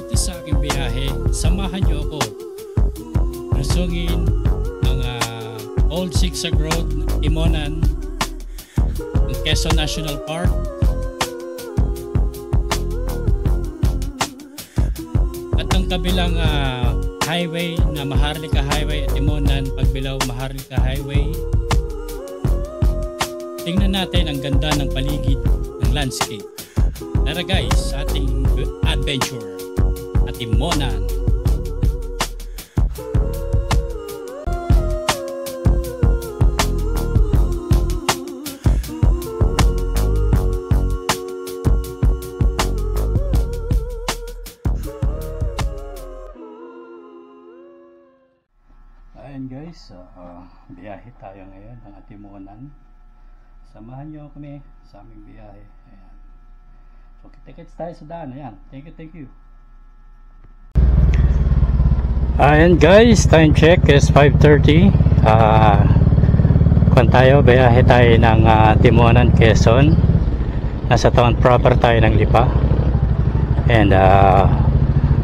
dito sa aking biyahe, samahan niyo ako lusungin ang Old Sigsag Road, Timonan, Quezon National Park. At ang kabilang highway na Maharlika Highway at Timonan, Pagbilao Maharlika Highway. Tingnan natin ang ganda ng paligid ng landscape. Tara guys, sa ating adventure at Timonan. Ayan guys, biyahe tayo ngayon ng Timonan. Samahan nyo kami sa aming biyahe. Ayan. So, tickets tayo sa daan. Ayan. Thank you. Ayan guys, time check is 5:30. Kung tayo, biyahe tayo ng Timonan, Quezon. Nasa town proper tayo ng Lipa. And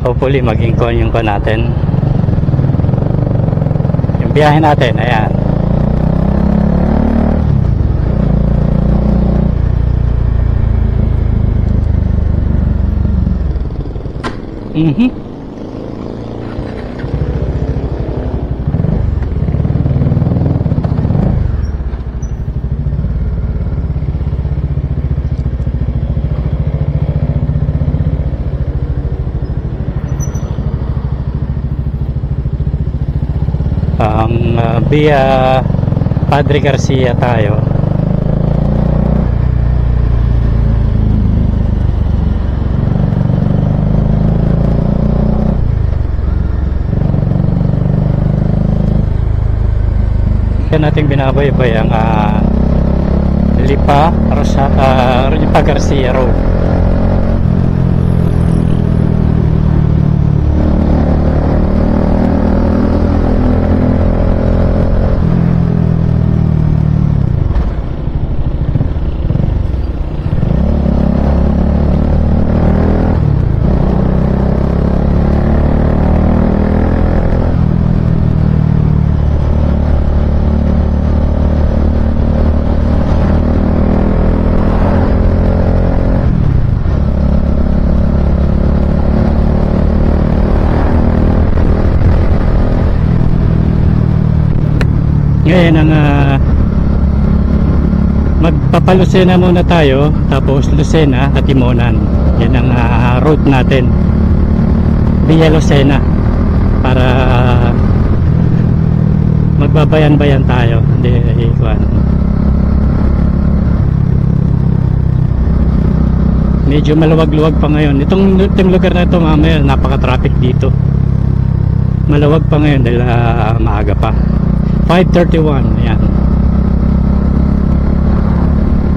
hopefully maging yung ko natin. Yung biyahe natin, ayan. Via Padre Garcia tayo. Yan nating binabaybay ang Lipa Garcia Road. Ngayon ang magpapalusena muna tayo, tapos Lucena at Timonan. Yan ang road natin via Lucena para magbabayan-bayan tayo. Medyo maluwag-luwag pa ngayon itong lugar na ito. Mamaya napaka-traffic dito. Maluwag pa ngayon dahil maaga pa. 5:31. Ayan.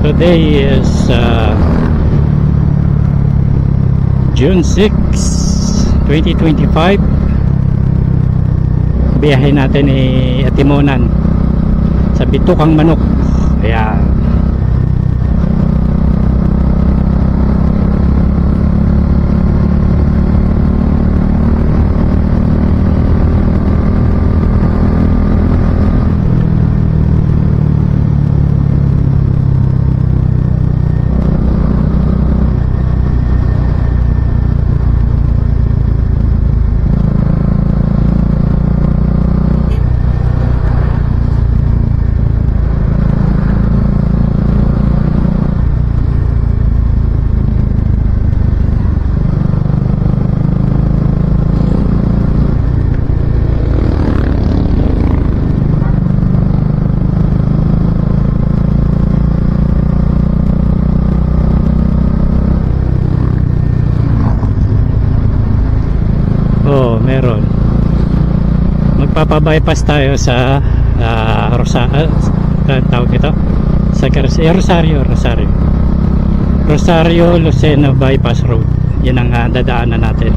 Today is June 6, 2025. Biyahe natin Timonan sa Bitukang Manok. Ayan. Meron. Magpapabypass tayo sa tawag ito sa Rosario Lucena Bypass Road. Yan ang dadaanan natin.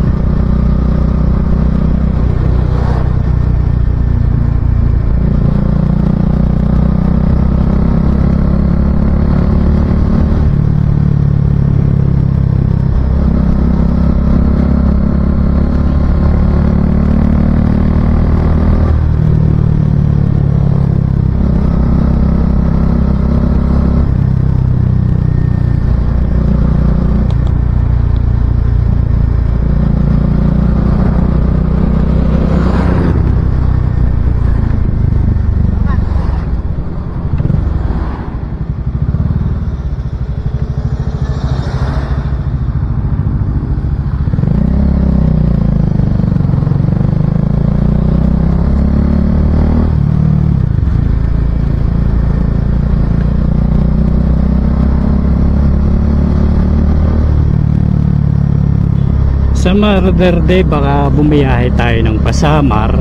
Sa Mother Day baka bumiyahe tayo ng Pasamar.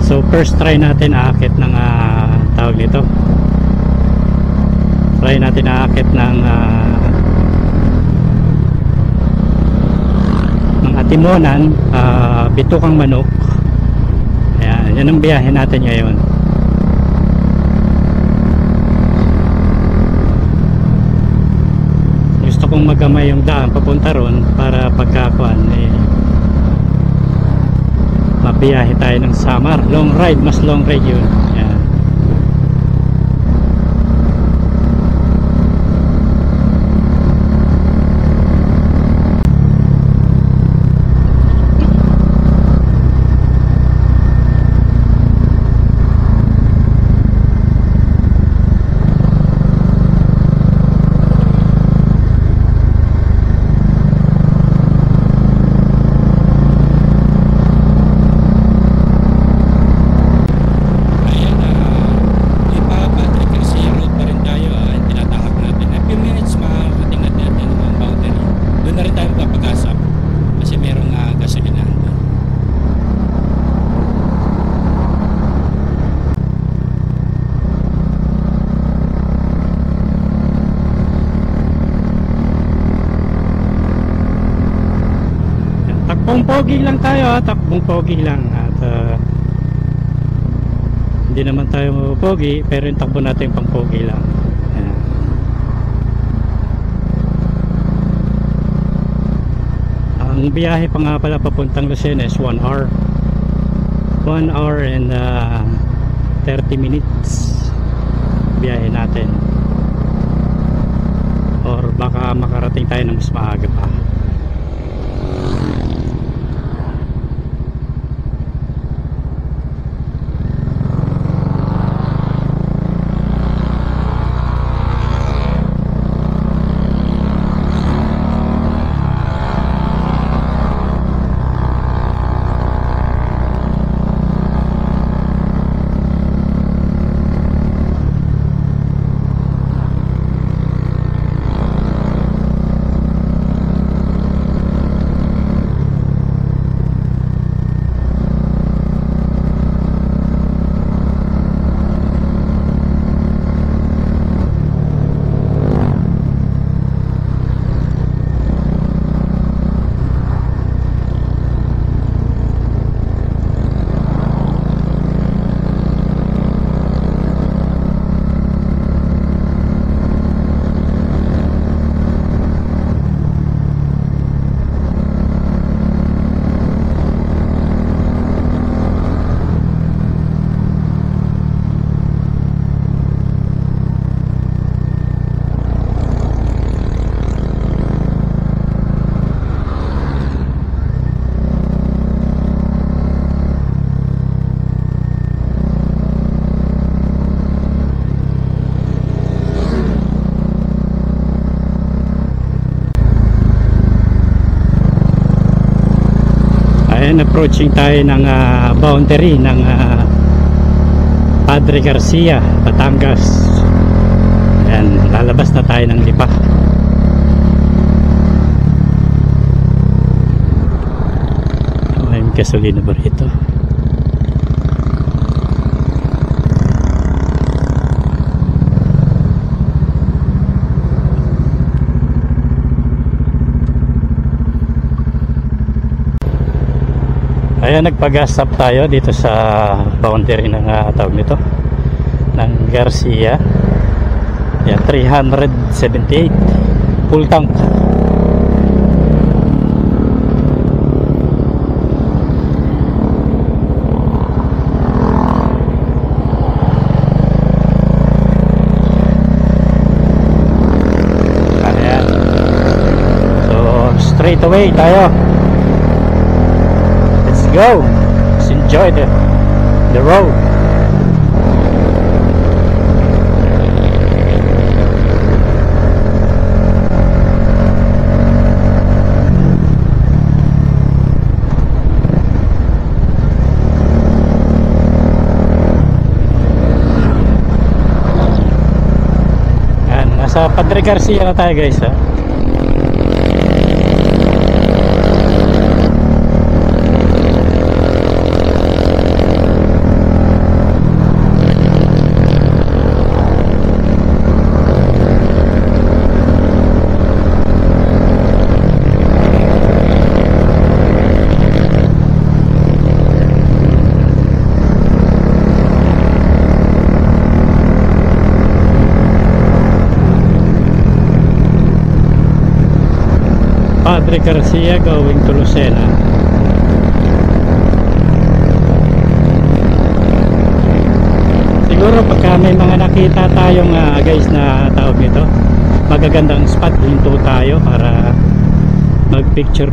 So first try natin aakit ng tawag nito. Try natin aakit ng Timonan, Bitukang Manok. Ayan, yan ang biyahe natin ngayon. Gusto kong magamay yung daan papunta ron para pagkakuan mabiyahe tayo ng Samar. Long ride, mas long ride yun. Ayan. Pogi lang tayo, takbong pogi lang at hindi naman tayo pogi pero yung takbo natin pang pogi lang. Ayan. Ang biyahe pa nga pala papuntang Lucena is 1 hour 1 hour and 30 minutes biyahe natin, or baka makarating tayo ng mas maaga pa. Ayan, approaching tayo ng boundary ng Padre Garcia, Batangas. Ayan, lalabas na tayo ng Lipa. May gasolina ba rito? Ayan, nagpa-gas stop tayo dito sa boundary ng tawag nito ng Garcia. Ayan, 378 full tank. Ayan, so straight away tayo. Go, let's enjoy the road. Yan, nasa Padre Garcia na tayo guys, ha. Padre Garcia going to Lucena. Siguro pagka may mga nakita tayong guys na tawag nito, magagandang spot, hinto tayo para mag picture.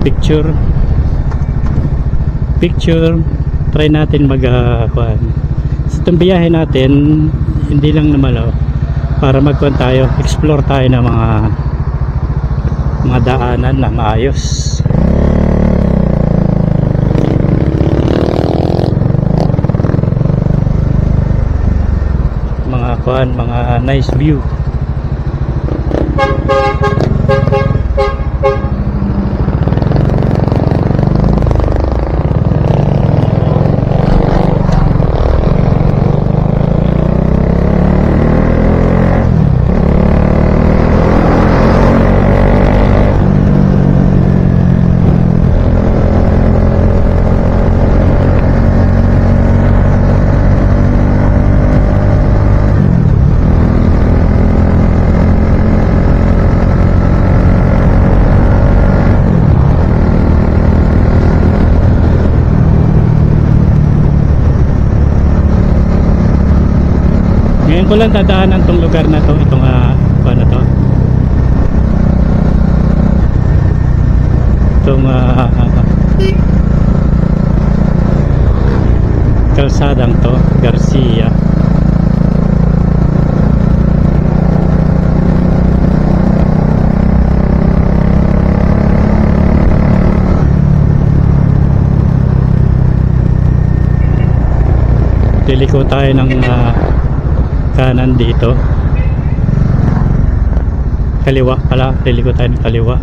Try natin mag sa itong biyahe natin, hindi lang naman para magkuhan tayo, explore tayo ng mga daanan na maayos. Mga nice view. Ngayon ko lang dadaanan tong lugar na to, itong ano to, itong kalsadang to, Garcia. Liliko tayo ng kanan dito, kaliwa pala, liliko tayo ng kaliwa.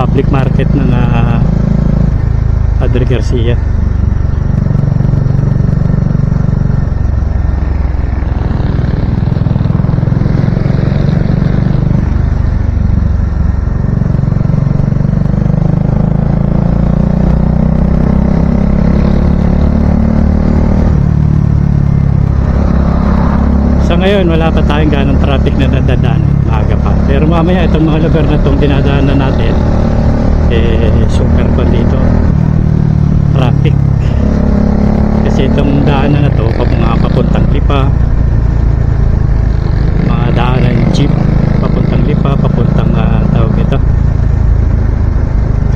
Public market ng Padre Garcia. Sa ngayon wala pa tayong ganong traffic na nadadaan, maaga pa, pero mamaya itong mga lugar na itong dinadaanan natin super pa dito traffic, kasi itong daanan na to mga papuntang Lipa, mga daanan ng jeep papuntang Lipa, papuntang tawag ito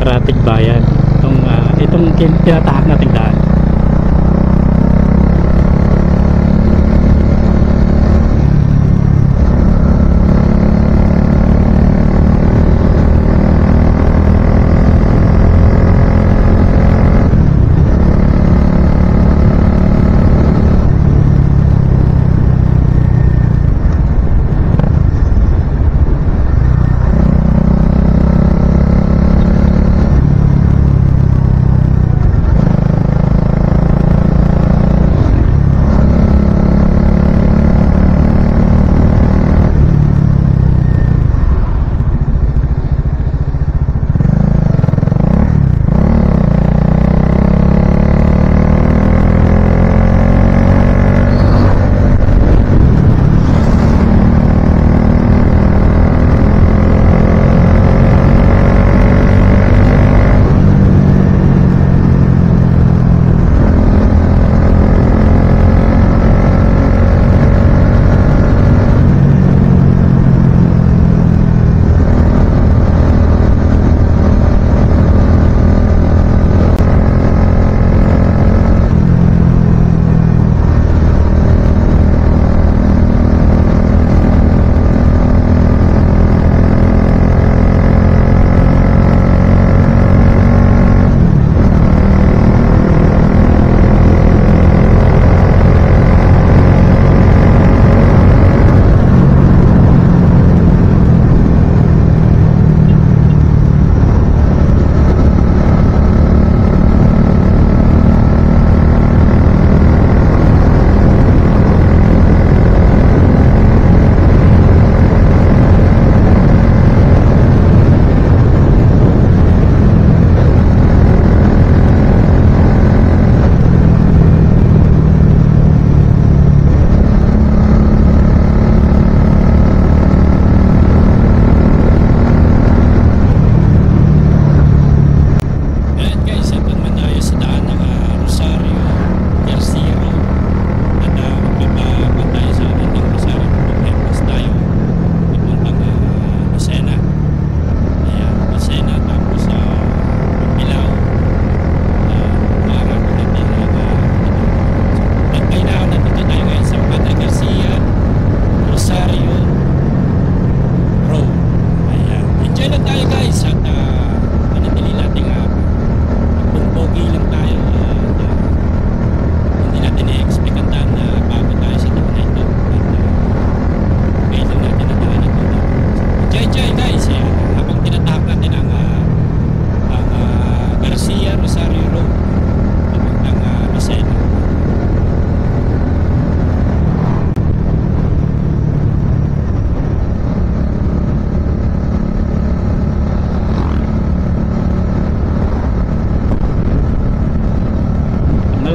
Karatig Bayan, itong tinatahak nating daan.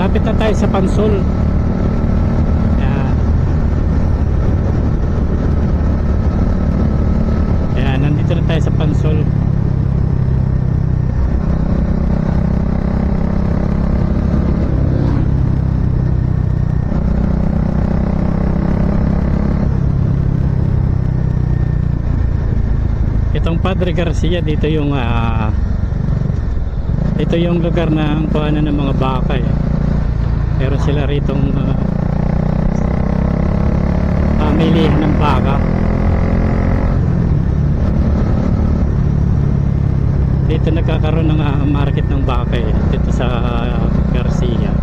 malapit na tayo sa Pansol. Yan. Yan, nandito na tayo sa Pansol. Itong Padre Garcia, dito yung ito yung lugar ng kuhanan ng mga baka eh. Meron sila ritong pamilihan ng baka. Dito nagkakaroon ng market ng baka eh, dito sa Garcia.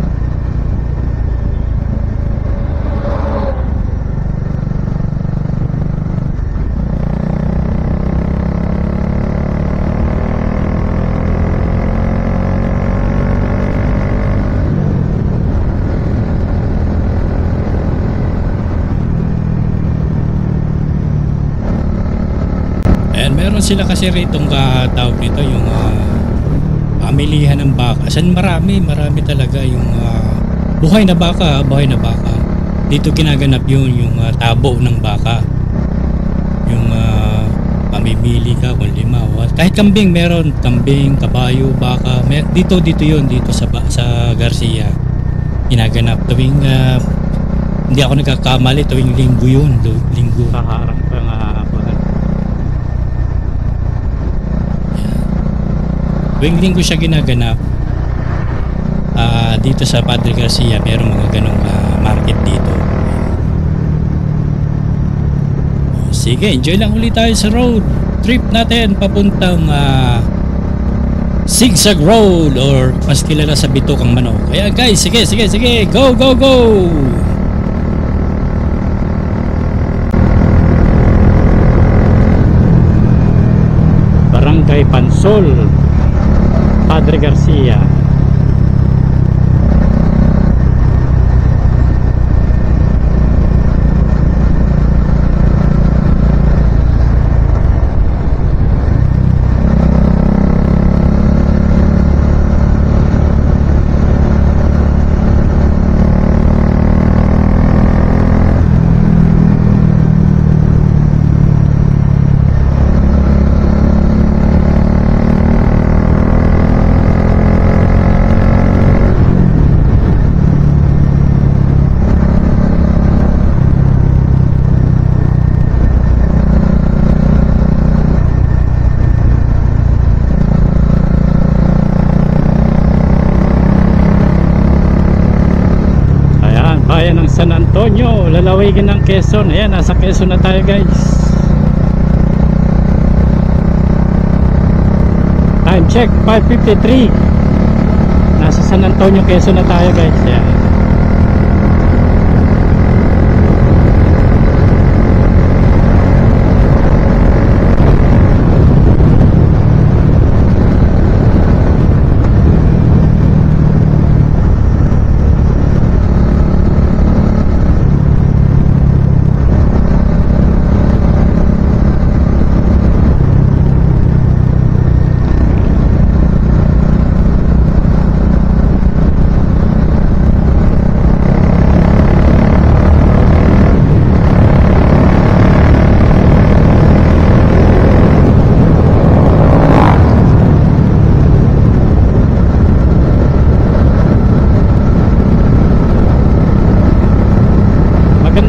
Meron sila kasi ritong tawag nito yung pamilihan ng baka. San marami talaga yung buhay na baka. Dito ginaganap yun yung tabo ng baka. Yung pamimili ka kung lima. Kahit kambing meron, kambing, kabayo, baka. Dito yun, dito sa Garcia. Ginaganap tuwing hindi ako nagkakamali, tuwing linggo yun, linggo. Kaharang pa nga. Tuwing linggo siya ginaganap. Dito sa Padre Garcia merong mga ganong market dito. Sige, enjoy lang ulit tayo sa road trip natin papuntang Zigzag Road, or mas kilala sa Bitokang Manok. Kaya guys, sige, go! Barangay Pansol, Padre Garcia. Bayan ng San Antonio, lalawigan ng Quezon. Ayan, nasa Quezon na tayo guys. Time check 5:53. Nasa San Antonio, Quezon na tayo guys. Ayan.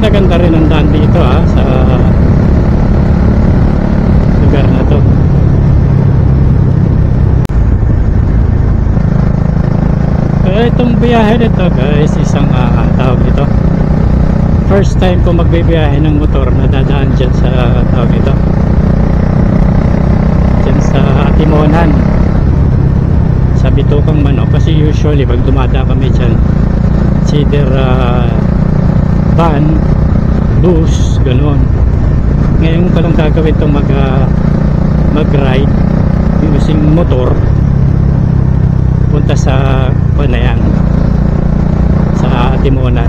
Ganda rin ang daan dito sa lugar na to. Kaya itong biyahe nito guys, isang tawag ito, first time ko magbibiyahe ng motor na dadaan dyan sa tawag ito, dyan sa Timonan, sa Bitokang Manok. Kasi usually pag dumada kami dyan, it's either van, bus, ganoon. Ngayon ko lang gagawin itong mag-ride using motor punta sa Panayan, sa Timonan.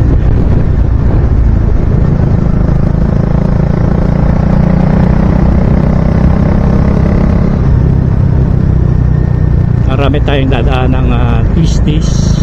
Marami tayong dadaan ng Tistis,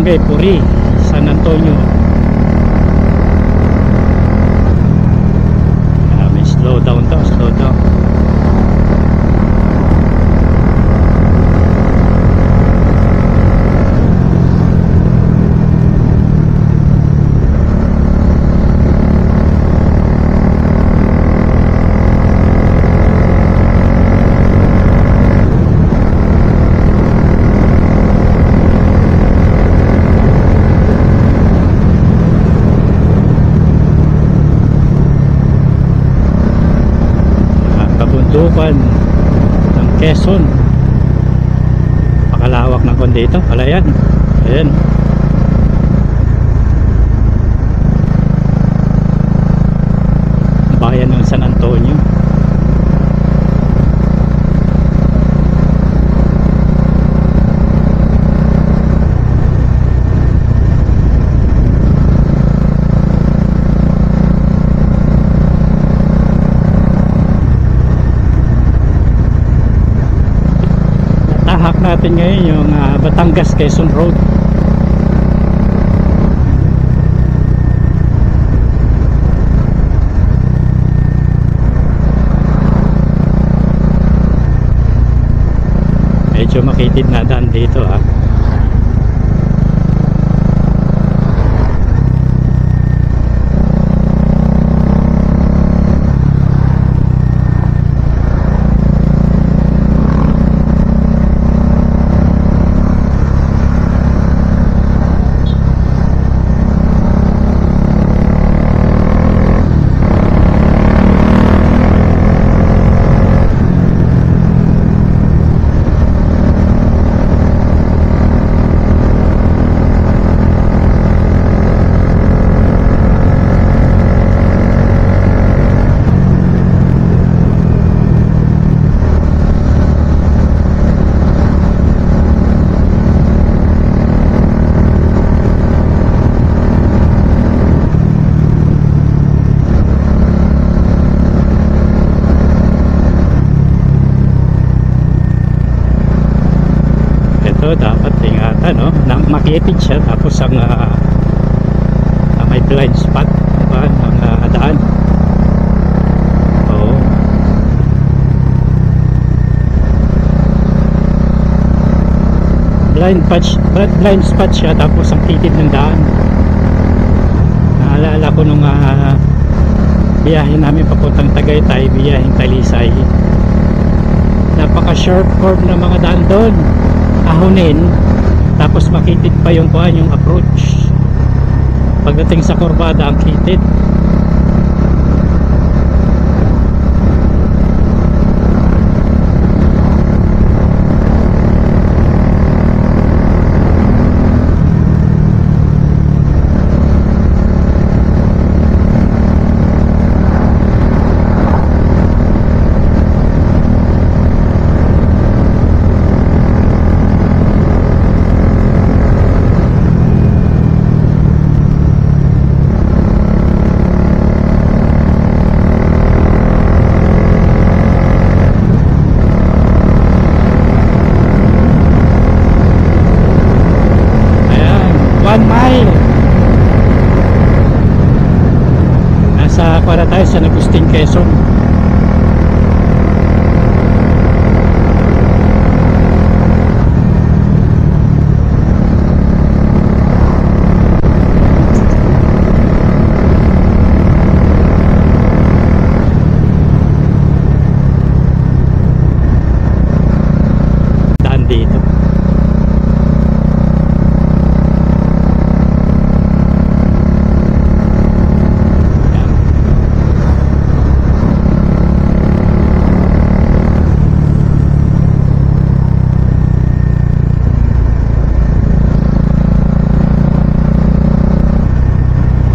Barangay Puri, San Antonio. May slow down daw, slow down. Kabundukan ng Quezon, pakalawak ng kondito pala yan. Ayan, bayan ng San Antonio. Tahak natin ngayon yung Batangas Quezon Road. Medyo makitid na daan dito ha. Dapat ingatan, no? Makitid siya, tapos ang may blind spot pa ang daan. Oo. Blind spot siya, tapos ang kitid ng daan. Naalala ko nung biyahe namin papuntang Tagaytay, biyaheng Talisay, napaka sharp curve ng mga daan doon, ahonin, tapos makitid pa yung kuhan, yung approach. Pagdating sa kurbada, ang kitid. Para tayo sa Agustin, Quezon. Daan dito.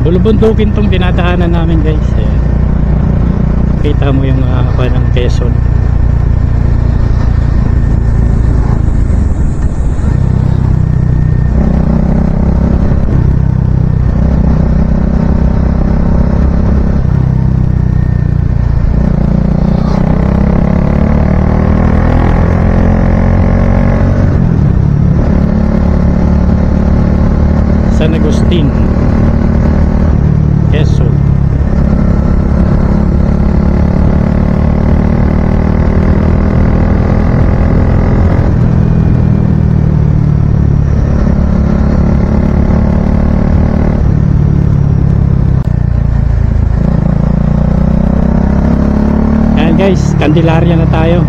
Bulubundukin tong dinadaanan namin, guys. Ayan. Kita mo yung ng Quezon. San Agustin, Quezon. Ayan guys, Candelaria na tayo.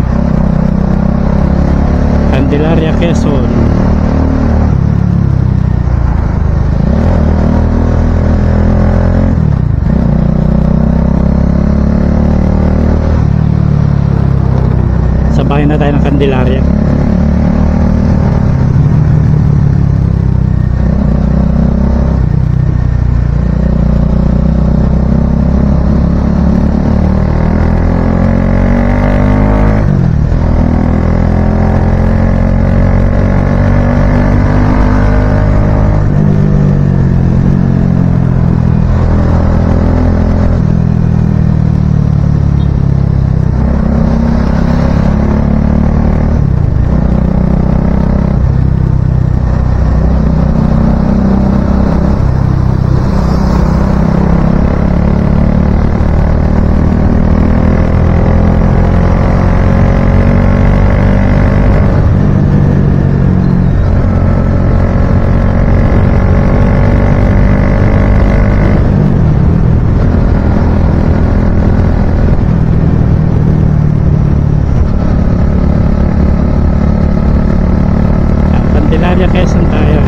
Candelaria, Quezon. Sabayan na tayo ng Candelaria. Candelaria, Quezon tayo.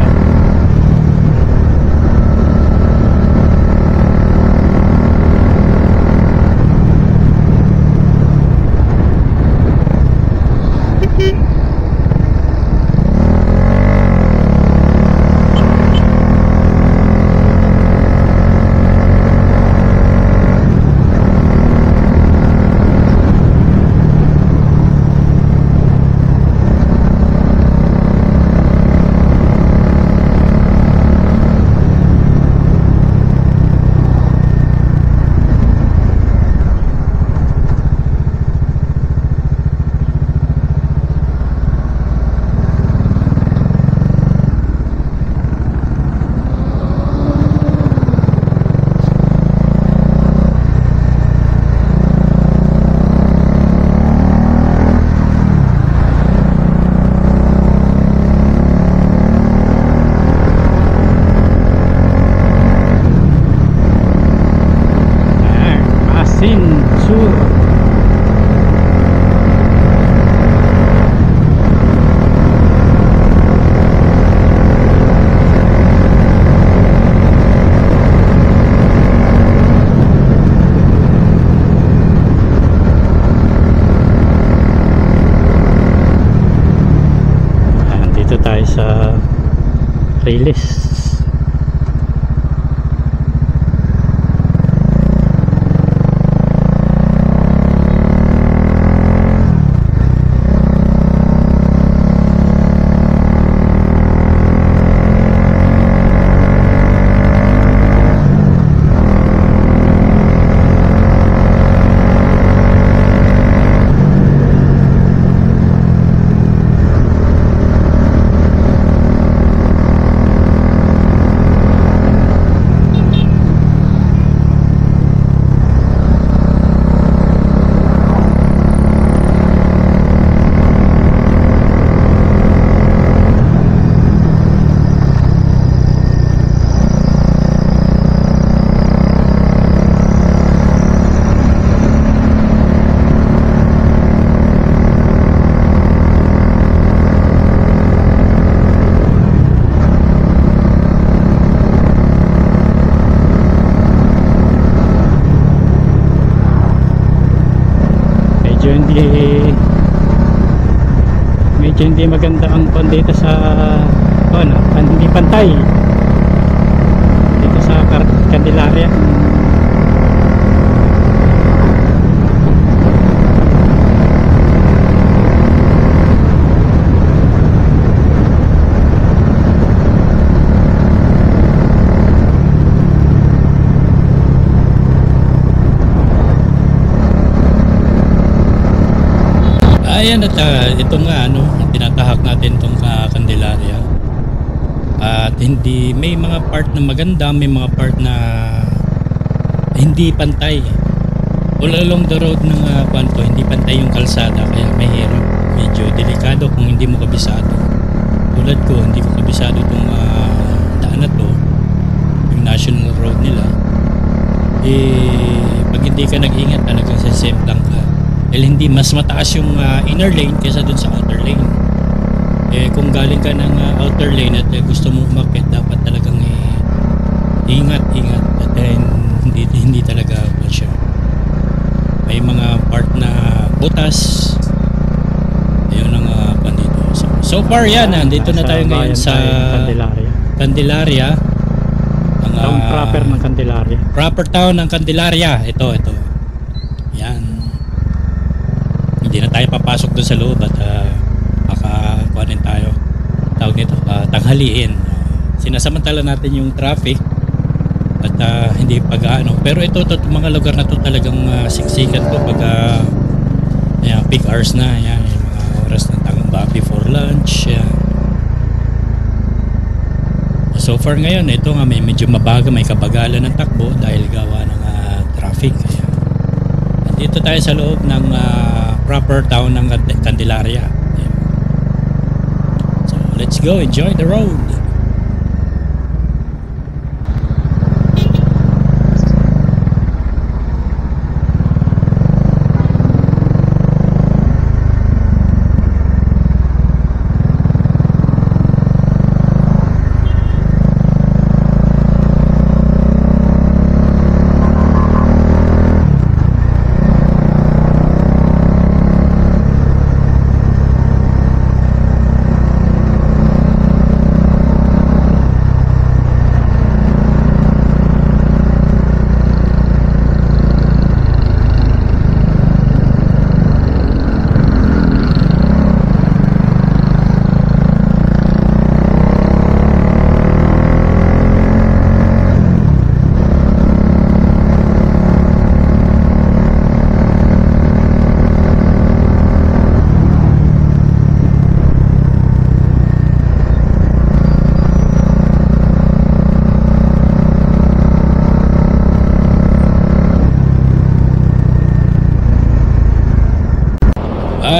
Sur. Dito tayo sa Riles. Medyo hindi maganda ang pon dito sa hindi pantay dito sa Candelaria. Ayan, at ito nga tinatahak natin itong Candelaria. At hindi, may mga part na maganda, may mga part na hindi pantay. All along the road ng kwanto, hindi pantay yung kalsada, kaya mahirap, medyo delikado kung hindi mo kabisado. Tulad ko, hindi ko kabisado itong daan na to, yung national road nila. Pag hindi ka nag-ingat, talagang sasemplang ka. Dahil hindi, mas mataas yung inner lane kaysa dun sa outer lane. Kung galing ka ng outer lane at gusto mo umakyat, dapat talagang ingat at hindi talaga po siya. May mga part na butas. Ayun ang pandito. So far yan, nandito na tayo ngayon sa Candelaria. Ang proper ng Candelaria. Proper town ng Candelaria. Ito. Yan. Hindi na tayo papasok doon sa loob at makakuhanin tayo. Tawag nito, tanghaliin. Sinasamantala natin yung traffic at hindi pag-ano. Pero ito mga lugar na to talagang siksikan to pag peak hours na. Yan, yung mga oras ng tanghali before lunch. Yan. So far ngayon, ito nga medyo mabaga, may kabagalan ng takbo dahil gawa ng traffic. Kaya nandito tayo sa loob ng proper town ng Candelaria. Ayan. So let's go, enjoy the road.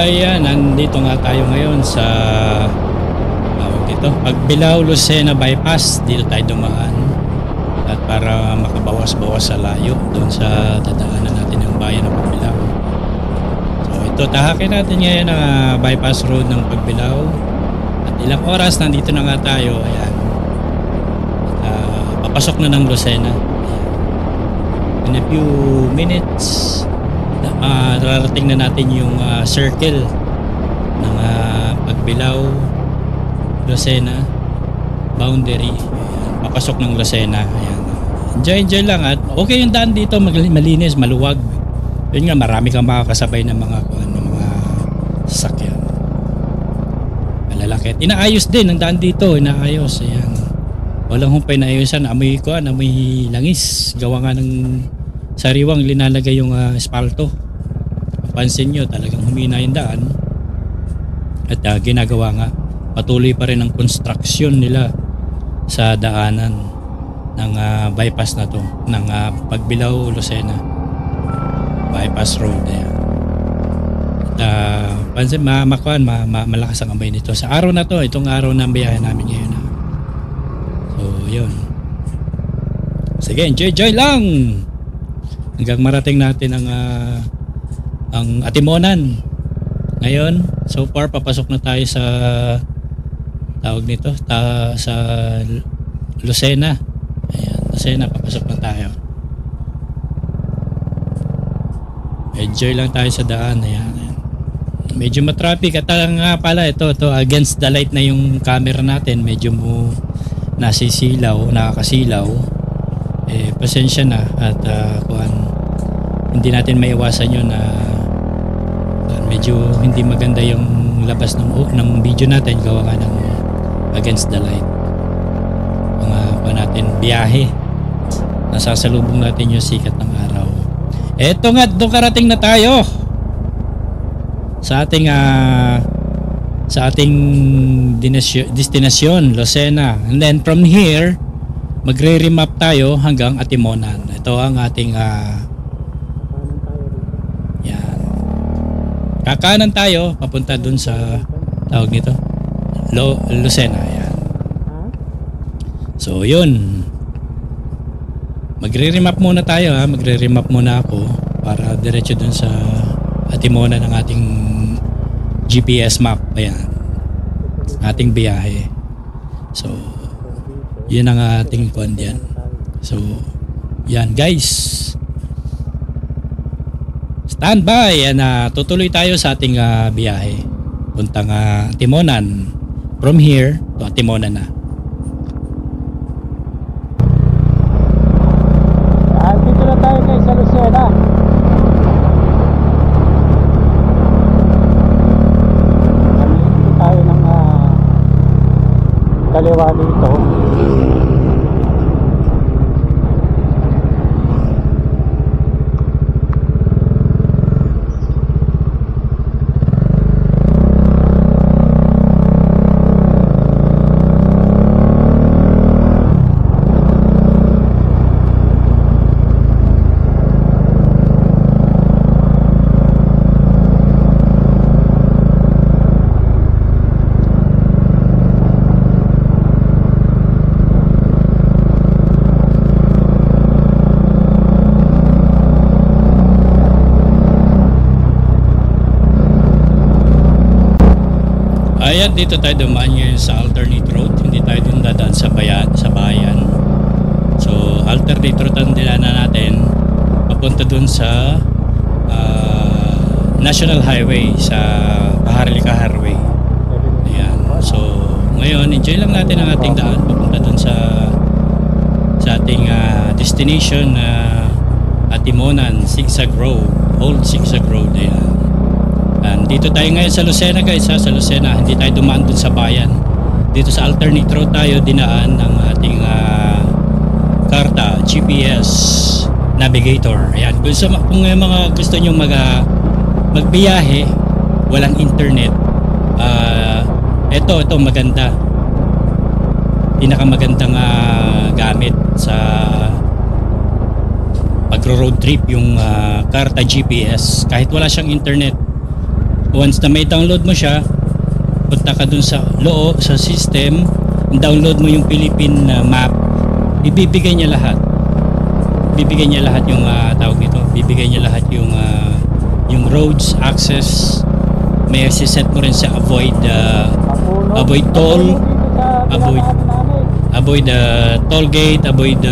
Ayan, nandito nga tayo ngayon sa Pagbilao Lucena bypass. Dito tayo dumaan at para makabawas-bawas sa layo doon sa dadaanan natin ng bayan ng Pagbilao. So ito, tahakin natin ngayon ang bypass road ng Pagbilao at ilang oras nandito na nga tayo. Ayan, papasok na ng Lucena. In a few minutes rarating na natin yung circle ng Pagbilao Lucena boundary. Ayan, papasok ng Lucena. Ayan. Enjoy lang at okay yung daan dito, malinis, maluwag. Yun nga, marami kang makakasabay ng mga sasakyan. Malalaki. Inaayos din ang daan dito, inaayos. Ayan. Walang humpay na ayusan, amoy langis. Gawa nga ng sariwang linalagay yung espalto. Pansin nyo, talagang humina yung daan at ginagawa nga, patuloy pa rin ang construction nila sa daanan ng bypass na to ng Pagbilao Lucena bypass road. Ayan. At pansin, malakas ang amoy nito sa araw na to, itong araw na biyahe namin ngayon. So yun, sige, enjoy lang hanggang marating natin ang Atimonan. Ngayon, so far papasok na tayo sa tawag nito sa Lucena. Ayan, Lucena, papasok na tayo. Enjoy lang tayo sa daan. Ayan. Medyo matraffic at nga pala ito against the light na yung camera natin, medyo nakakasilaw. Pasensya na at hindi natin maiwasan yun na medyo hindi maganda yung labas ng video natin gawa nga ng against the light. Mga natin biyahe, nasasalubong natin yung sikat ng araw. Eto nga, doon karating na tayo sa ating sa ating destinasyon, Lucena. And then from here, magre-remap tayo hanggang Atimonan. Ito ang ating yan. Kakanan tayo papunta dun sa tawag nito Lucena. Yan. So yun, magre-remap muna tayo ha. Magre-remap muna ako para diretso dun sa Atimonan ng ating GPS map. Ayan, ating biyahe. So yun ang ating kuan diyan. So yan guys, stand by. And tutuloy tayo sa ating biyahe puntang Atimonan. From here to Atimonan na. Dito na tayo guys sa Lucena. Tayo ng kaliwa dito. Ayan, dito tayo dumaan ngayon sa alternate road. Hindi tayo dun dadaan sa bayan. So alternate road ang dinaanan natin papunta dun sa National Highway, sa Maharlika Highway. Ayan. So ngayon enjoy lang natin ang ating daan papunta dun sa ating destination na Atimonan, Zigzag Road, Old Zigzag Road. Ayan. And dito tayo ngayon sa Lucena guys ha, sa Lucena. Hindi tayo dumaan dun sa bayan. Dito sa alternate road tayo dinaan ng ating karta, GPS navigator. Ayan, kung mga gusto nyo magbiyahe walang internet, ito maganda, pinakamagandang gamit sa pagro-road trip yung karta GPS. Kahit wala siyang internet, once na may download mo siya, punta ka dun sa sa system, download mo yung Philippine map, ibibigay niya lahat yung tawag nito, bibigay niya lahat yung roads, access. May set mo rin sa avoid toll, avoid toll gate, avoid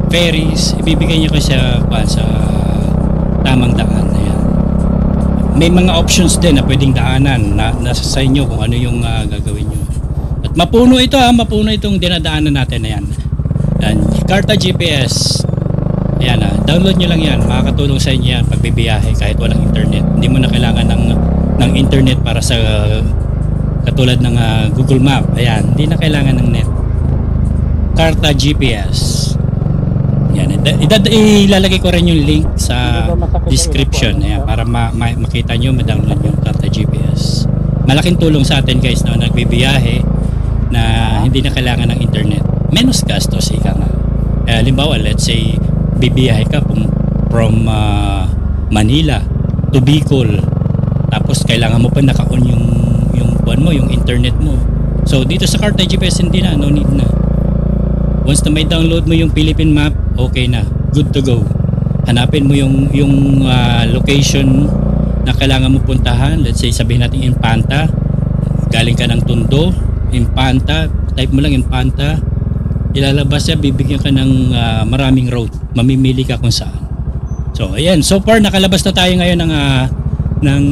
ferries. Ibibigay niya kasi sa tamang daan. Ayan. May mga options din na pwedeng daanan na nasa sa inyo kung ano yung gagawin nyo. At mapuno ito mapuno itong dinadaanan natin. Ayan. Ayan, Karta GPS. Ayan, download nyo lang yan. Makakatulong sa inyo yan pag bibiyahe kahit walang internet. Hindi mo na kailangan ng internet para sa katulad ng Google Map. Ayan, hindi na kailangan ng net. Karta GPS. Yan, ilalagay ko rin yung link sa description. Ayan, para makita nyo, ma-download yung Karta GPS. Malaking tulong sa atin guys na nagbibiyahe na hindi na kailangan ng internet. Menos gastos, ika nga. Halimbawa, let's say bibiyahe ka from Manila to Bicol, tapos kailangan mo pa naka-on yung internet mo. So dito sa Karta GPS hindi na, no need na. Once na may download mo yung Philippine map, okay na, good to go. Hanapin mo yung location na kailangan mo puntahan. Let's say sabihin natin Infanta, galing ka ng Tondo, Infanta, type mo lang Infanta, ilalabas siya, bibigyan ka ng maraming road, mamimili ka kung saan. So ayan, so far nakalabas na tayo ngayon ng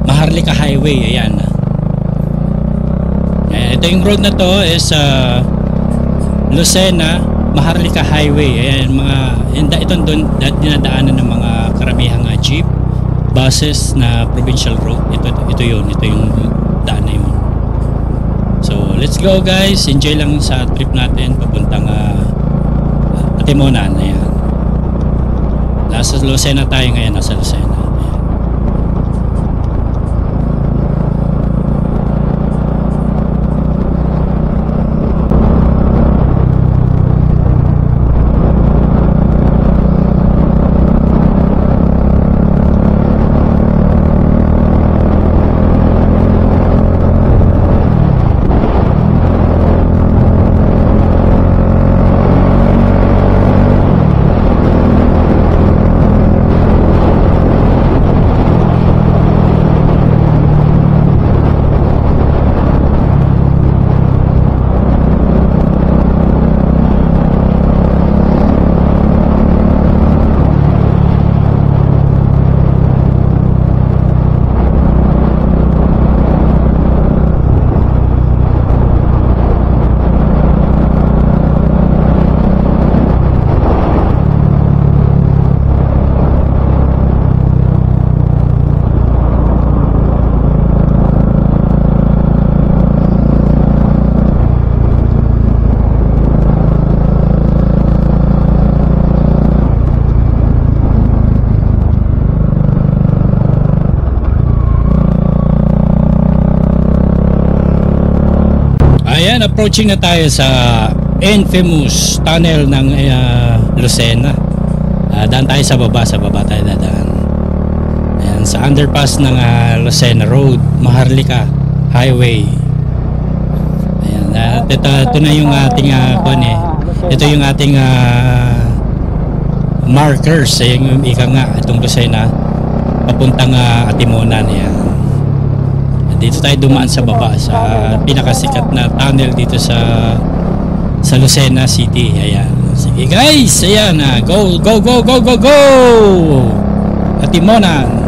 Maharlika Highway. Ayan, ito yung road na to is Lucena Maharlika Highway. Ayan, itong doon dinadaanan ng mga karamihang jeep, buses na provincial road. Ito yung daan na yun. So let's go guys, enjoy lang sa trip natin papuntang Atimonan. Ayan, nasa Lucena tayo ngayon, nasa Lucena. Ayan. approaching na tayo sa infamous tunnel ng Lucena. Daan tayo sa baba tayo dadaan. Ayan, sa underpass ng Lucena Road, Maharlika Highway. Ayan, ito na yung ating ito yung ating markers, yung ika nga itong Lucena papuntang Atimonan. Ayan. Dito tayo dumaan sa baba sa pinakasikat na tunnel dito sa Lucena City. Ayan. Sige guys, ayan na. Go, go, go, go, go, go! Atimonan.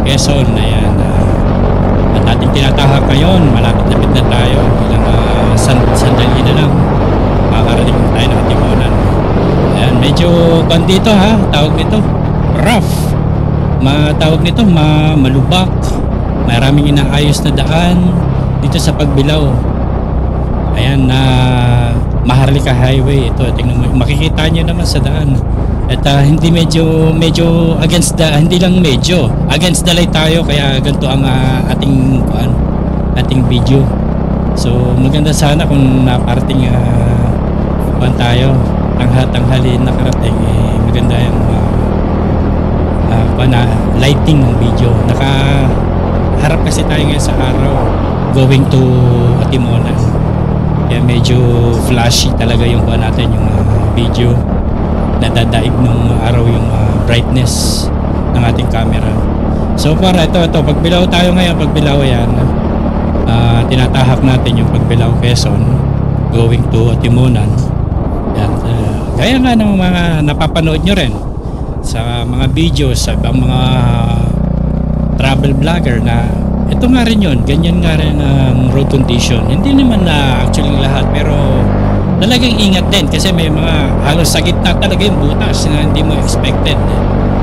Quezon. Ayan, at ating tinatahak ngayon, malapit-lapit na tayo, ilang sandali na lang makakarating tayo ng Timonan. Ayan, medyo dito ha, tawag nito rough, tawag nito malubak, maraming inaayos na daan dito sa Pagbilao. Ayan, na Maharlika Highway ito, tingnan mo, makikita nyo naman sa daan. At hindi medyo against the, hindi lang medyo against the light tayo, kaya ganito ang ating video. So maganda sana kung naparating tayo tanghali nakarating, maganda yung lighting ng video. Nakaharap kasi tayo ngayon sa araw going to Atimonan, kaya medyo flashy talaga yung natin yung video, nadadaig ng araw yung brightness ng ating camera. So para ito Pagbilao tayo ngayon. Pagbilao yan, tinatahak natin yung Pagbilao Quezon going to Atimonan. Yan, gaya nga ng mga napapanood nyo rin sa mga videos sa ibang mga travel vlogger, na ito nga rin yun, ganyan nga rin ang road condition. Hindi naman na actually lahat, pero talagang ingat din kasi may mga halos sa gitna talaga yung butas na hindi mo expected.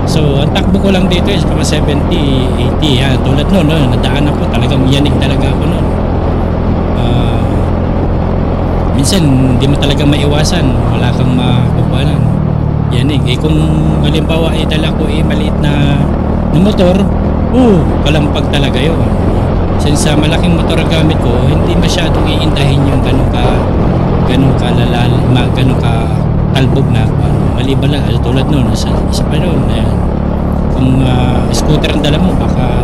So ang takbo ko lang dito is mga 70, 80 yan. Tulad noon, nadaan ako, talagang yanig talaga ako noon. Minsan hindi mo talaga maiwasan, wala kang makukuhanan, yanig. Kung halimbawa dala ko maliit na motor, kalampag talaga yun. Since malaking motor ang gamit ko, hindi masyadong iindahin yung ganun ka talbog na maliban lang tulad noon sa pa noon. Kung scooter ang dala mo, baka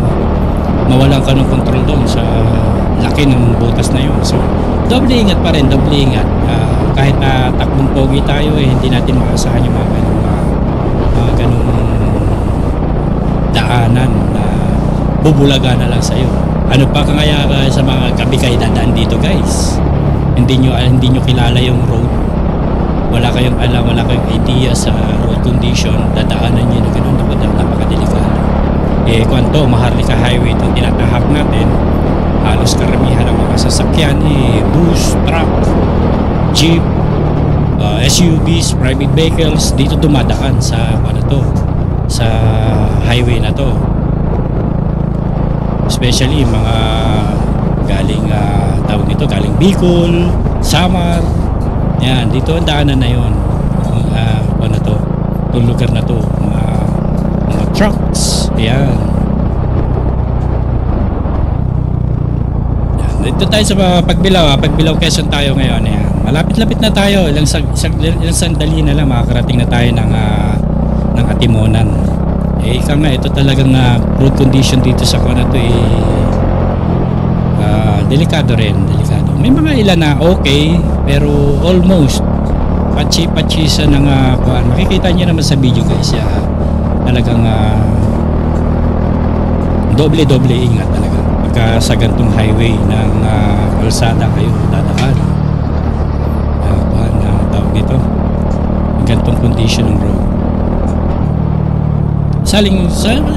mawalan ka ng control doon sa laki ng butas na yun. So doble ingat pa rin, doble ingat. Kahit takbong pogi tayo, hindi natin maasahan yung mga ganung daanan na bubulaga na lang sa'yo. Ano pa kaya sa mga gabi kayo dadaan dito, guys? Hindi nyo kilala yung road, wala kayong alam, wala kayong idea sa road condition, dadaanan nyo na gano'n, napakadelikado. Kwanto Maharlika Highway itong tinatahak natin, halos karamihan ng mga sasakyan, bus, truck, jeep, SUVs, private vehicles dito dumadaan sa sa highway na to. Especially mga galing galing Bicol, Samar. Yan, dito ang daanan na yon. Itong lugar na to, mga trucks. Yan. Dito tayo sa Pagbilao Quezon tayo ngayon. Yan. Malapit-lapit na tayo, ilang sandali na lang makakarating na tayo ng Atimonan. Ika nga, ito talagang road condition dito sa na to delikado rin, delikado. May mga ilan na okay, pero almost patchy sa makikita niyo naman sa video, guys. Talagang doble ingat talaga pagka sa gantong highway ng kalsada kayo dadaan. Tawag nito, gantong condition ng road.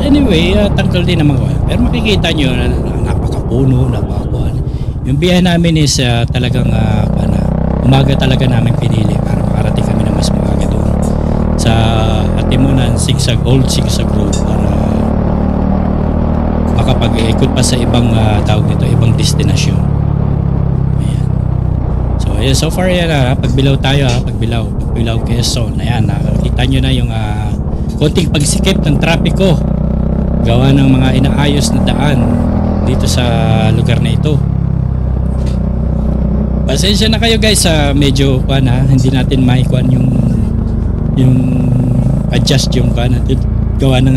Anyway, tanggal din naman ko. Pero makikita nyo na napakapuno, napakakuhan. Yung biyahe namin is talagang umaga talaga namin pinili para makarating kami na mas maaga doon sa Atimonan old zigzag road, para makapag-ikot pa sa ibang ibang destinasyon. Ayan. So ayan, so far yan, Pagbilao tayo, Pagbilao Quezon. Ayan, nakikita nyo na yung konting pagsikip ng trapiko gawa ng mga inaayos na daan dito sa lugar na ito. Pasensya na kayo, guys, medyo hindi natin maikuan yung adjust yung natin gawa ng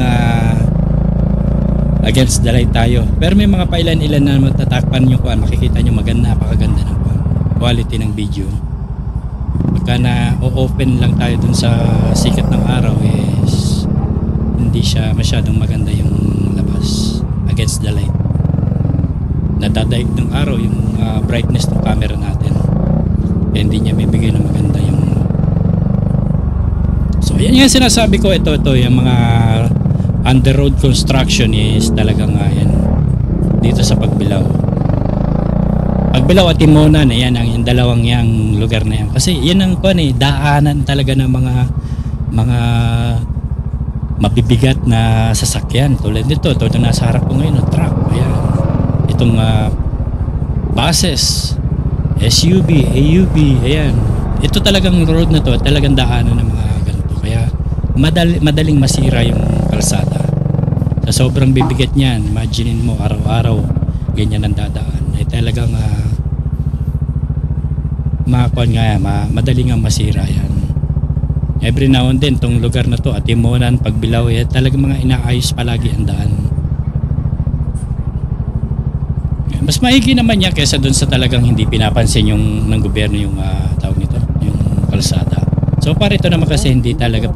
against the light tayo. Pero may mga pailan-ilan na matatakpan yung makikita nyo napakaganda ng quality ng video. Pagka na-open lang tayo dun sa sikat ng araw is hindi siya masyadong maganda yung labas against the light. Nadadaig ng araw yung brightness ng camera natin, kaya hindi niya bibigay ng maganda yung. So yan yung sinasabi ko, ito yung mga under road construction is talagang yan dito sa Pagbilao. Pagbilao at Timonan, ayan ang yung dalawang yang lugar na yan. Kasi yan ang daanan talaga ng mga mabibigat na sasakyan. Tulad nito, ito nasa harap ko ngayon, truck. Ayan. Itong buses, SUV, AUV, ayan. Ito talagang road na to, talagang daanan ng mga ganito. Kaya madaling masira yung kalsada. Sa sobrang bibigat niyan, imaginein mo araw-araw ganyan ang dadaan. Ay talagang madaling nga masira yan. Every now and then tong lugar na to at Timonan, Pagbilao, talagang mga inaayos palagi ang daan. Mas maigi naman niya kaysa dun sa talagang hindi pinapansin yung ng gobyerno yung tawag nito, yung kalsada. So para ito naman kasi hindi talagang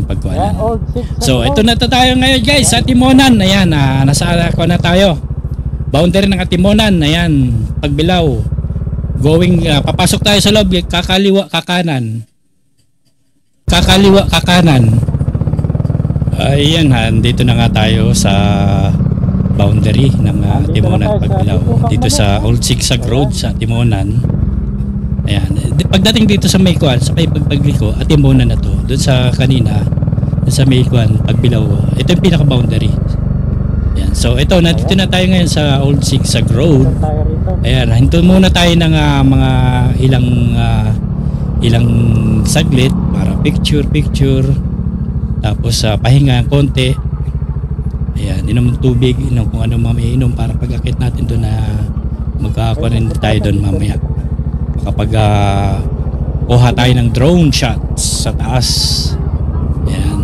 pagkuhanan. So ito na tayo ngayon guys sa Timonan. Ayan, nasa ako na tayo. Boundary ng Timonan. Ayan, Pagbilao. Going, papasok tayo sa loob. Kakaliwa, kakanan. Kakaliwa, kakanan. Ayan, dito na nga tayo sa boundary ng Timonan, Pagbilao. Dito sa Old Zigzag Road sa Timonan. Ayan, pagdating dito sa Maykuan, sa pagliko at Timonan na to, doon sa kanina, doon sa Maykuan, Pagbilao, ito yung pinaka-boundary. Ayan, so ito, nandito na tayo ngayon sa Old Zigzag Road. Ayan, hinto muna tayo ng mga ilang saglit para picture, tapos pahinga konti. Ayan, inom ng tubig, inom kung ano maiinom para pag-akit natin doon na magkakakuha rin tayo doon mamaya. Kapag kuha tayo ng drone shots sa taas. Ayan.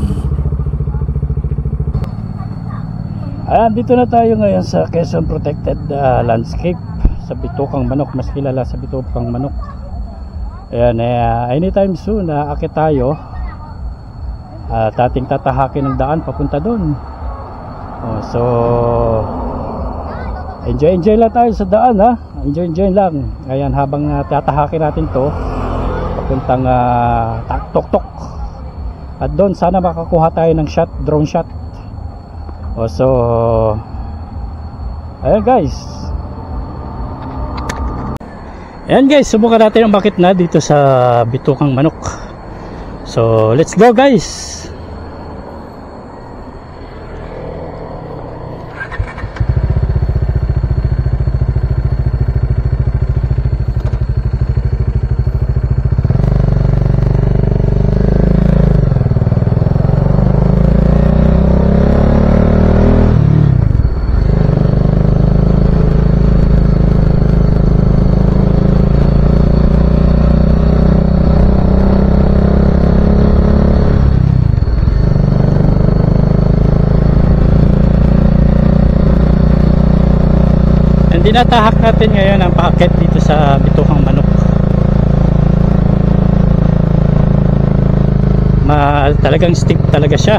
Ayan, dito na tayo ngayon sa Quezon Protected Landscape sa Bitukang Manok, mas kilala sa Bitukang Manok. Ayan, anytime soon aakit tayo at ating tatahakin ng daan papunta doon. So enjoy lang tayo sa daan, ha. Enjoy lang. Ayan, habang tatahakin natin to papuntang Tok-Tok. At doon sana makakuha tayo ng drone shot. So ayan guys. Ayan guys, subukan natin ang bakit na dito sa Bitukang Manok. So let's go guys. Dinatahak natin ngayon ang packet dito sa Bitukang Manok. Talagang steep talaga siya.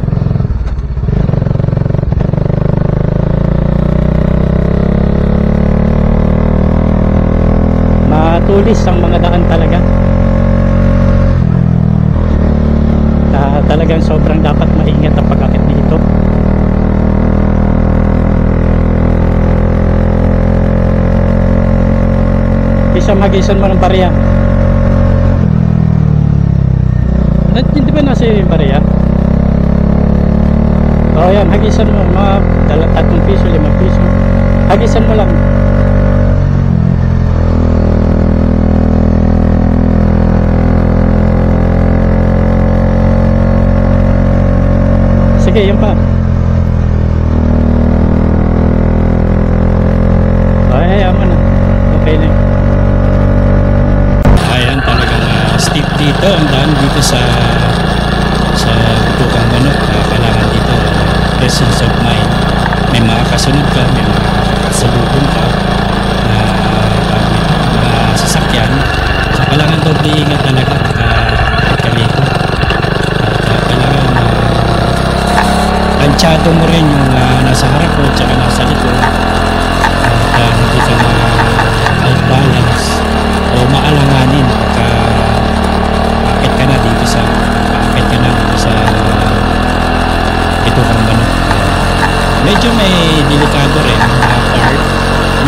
Matulis ang mga daan talaga. Talagang sobrang dapat maingat ang pag-akit dito. Hagisan mo ng barya. Hindi ba nasa yung barya? O yan, hagisan mo mga 3 piso, 5 piso. Hagisan mo lang. Sige, yan pa. Ay, ayaw mo na. Okay na yun. Steep dito ang daan dito sa Bitukang Manok. Kailangan dito presence of mind. May makakasunod ka, may makakasalubong ka na sasakyan. So kailangan doble ingat talaga pagkaliko. At kailangan tansyado mo rin yung nasa harap mo at saka nasa likod. At hindi ka ma-outbalance o maalanganin pagka paakit ka na dito sa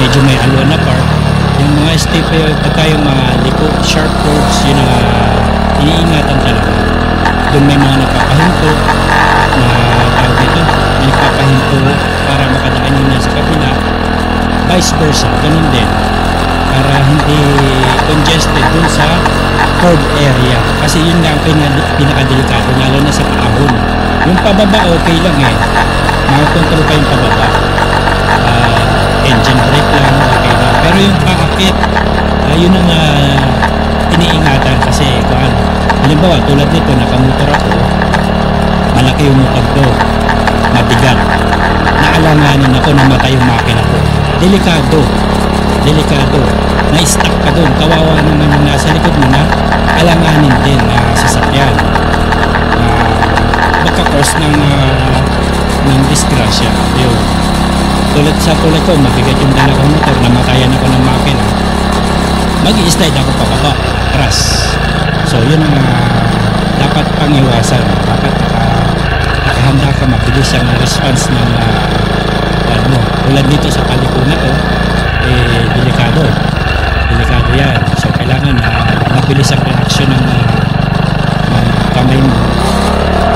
medyo may alwan na part. Yung mga steep pagka yung mga liko, sharp curves, yun ang iniingatan talaga. Doon may mga nagpapahinto na tawag dito, may nagpapahinto para makadaan yun na sa kabila, vice versa, ganun din para hindi congested dun sa curb area kasi yun nga ang pinakadelikado lalo na sa paahon. Yung pababa okay lang makakontrol pa yung pababa, engine brake lang okay lang, pero yung paakit yun ang iniingatan kasi kung halimbawa tulad nito nakamotor ako, malaki yung motor ko, mabigat, naalanganin ako na matay yung makina ko, delikado, na-stuck ka doon, kawawa naman yung nasa likod mo na alanganin din na sasakyan, magkakos ng disgrasya. Yun, tulad ko, mabigat yung dala kong motor, namatayan ako ng makina, mag-i-slide ako pababa, atras. So yun ang dapat pangiwasan, dapat nakahanda ka, mabilis ang response ng tulad dito sa paliko na to, delikado yan. So kailangan mabilis ang reaction ng kamay mo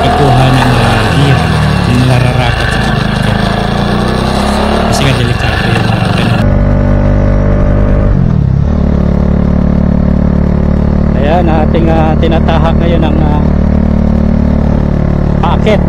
pagkuha ng gear yung nararapat sa market kasi nga delikado yung ganun. Ayan, ating tinatahak ngayon ng paakit.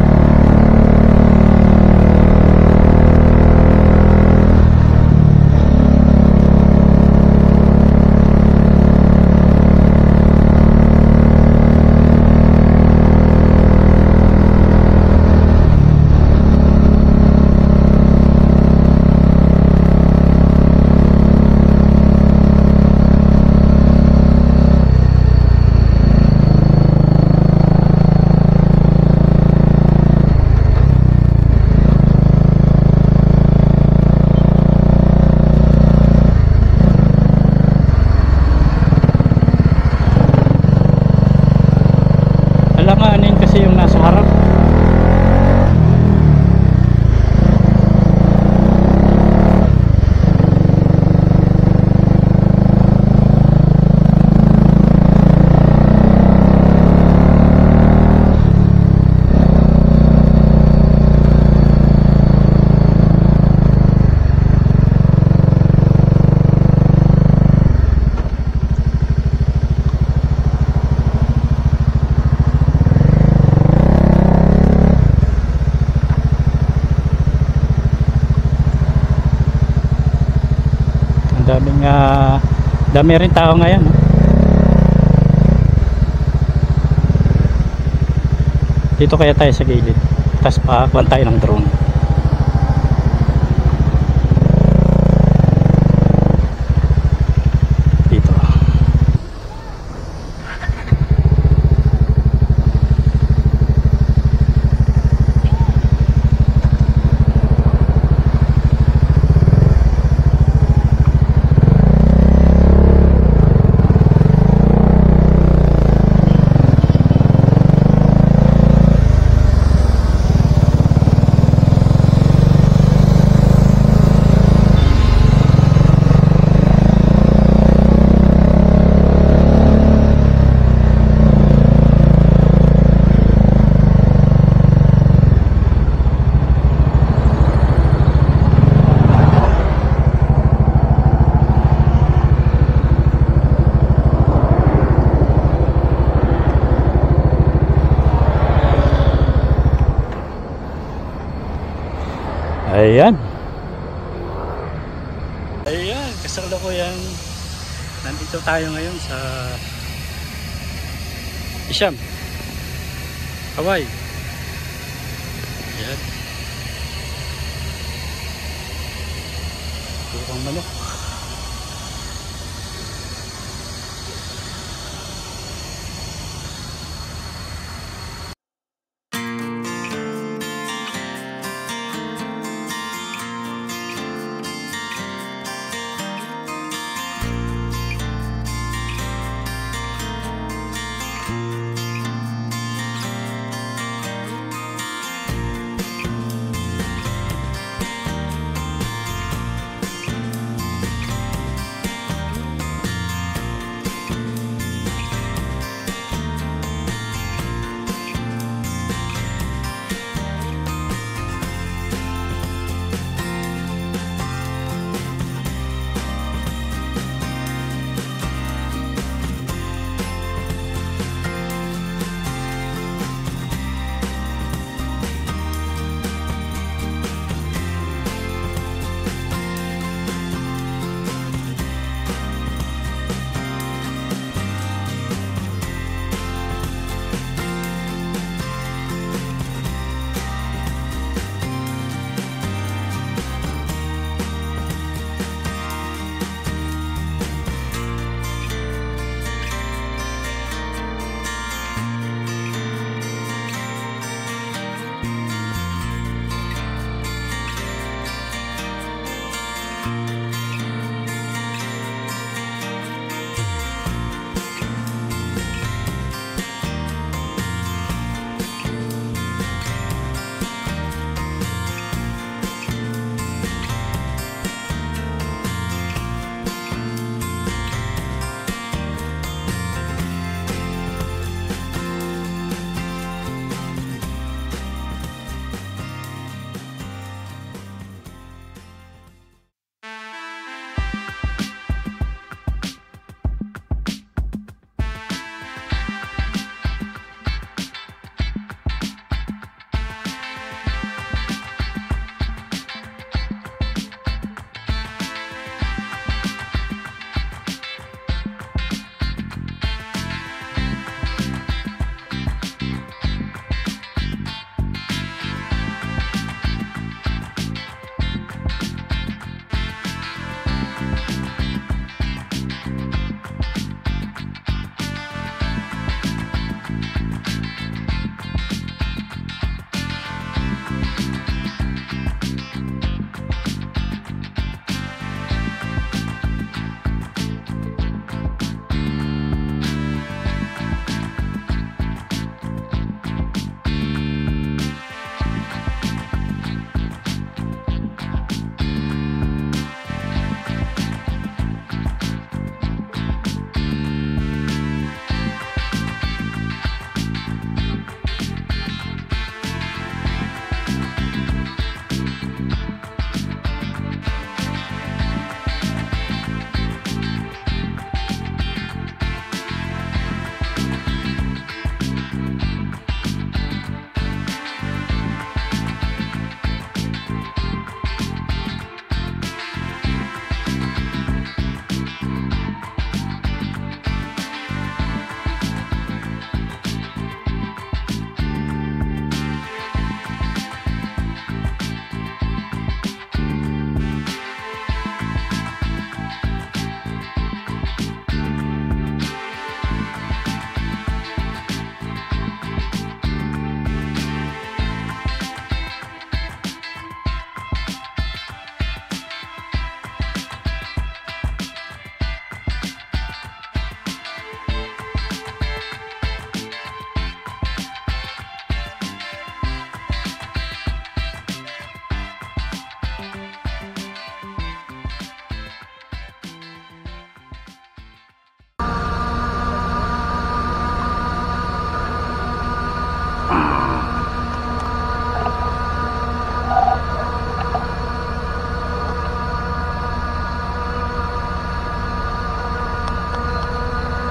Alanganin kasi yung nasa harap. Dami rin tao ngayon, no? Dito kaya tayo sa gilid, tapos pakakuan tayo ng drone. Dito Ayan. Ayan, kasalukuyan. Nandito tayo ngayon sa Isham, Hawaii. Ayan. Tukang manok.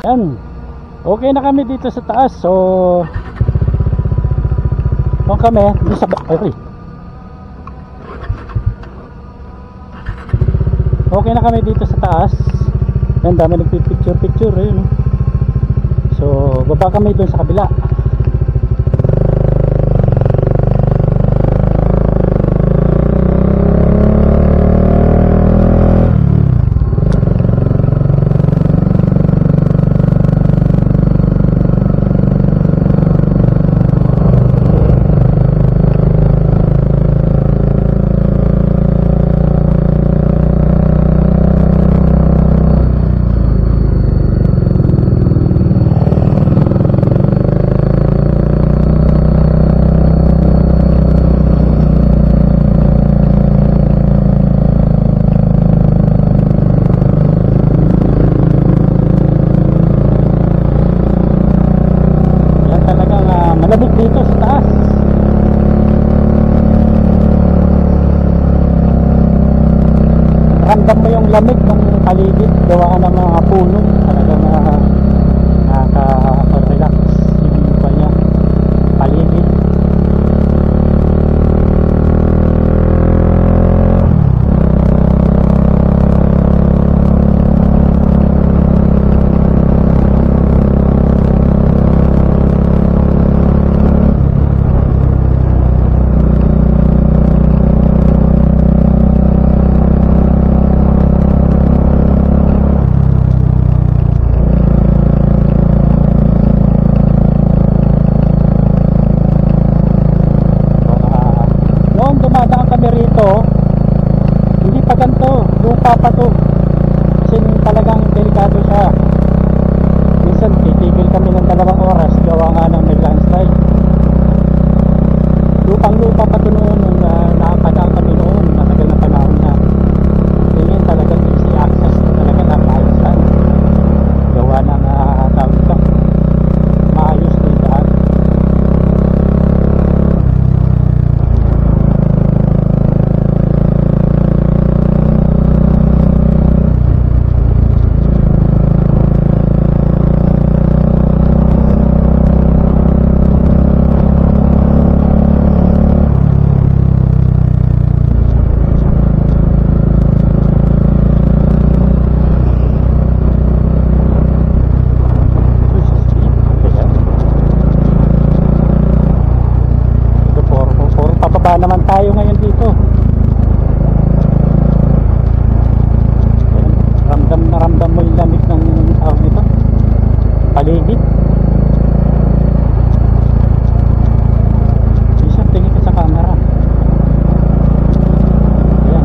Yan. Okay na kami dito sa taas. So kung kami dito sa ay. Okay na kami dito sa taas. Yan, dami nagpipicture ayun. So baba kami doon sa kabila. Malamig dito sa taas. Ramdam mo yung lamig ng paligid, gawa ng mga puno. Talagang nakaka-relax yung kanya paligid. Dumadaan kami rito, hindi pa ganito, lupa pa to kasi talagang delikado siya. Minsan titigil kami ng 2 oras gawa nga ng may landslide. Lupang lupa pa to noon nung nakapadaan kami noon, matagal na panahon na. Tingin talagang easy access to talaga na kahit saan gawa ng tawag ito, maayos na yung daan. Naman tayo ngayon dito. Ramdam na ramdam mo yung lamig ng tawag nito, paligid. Isang tingin ka sa camera. Ayan.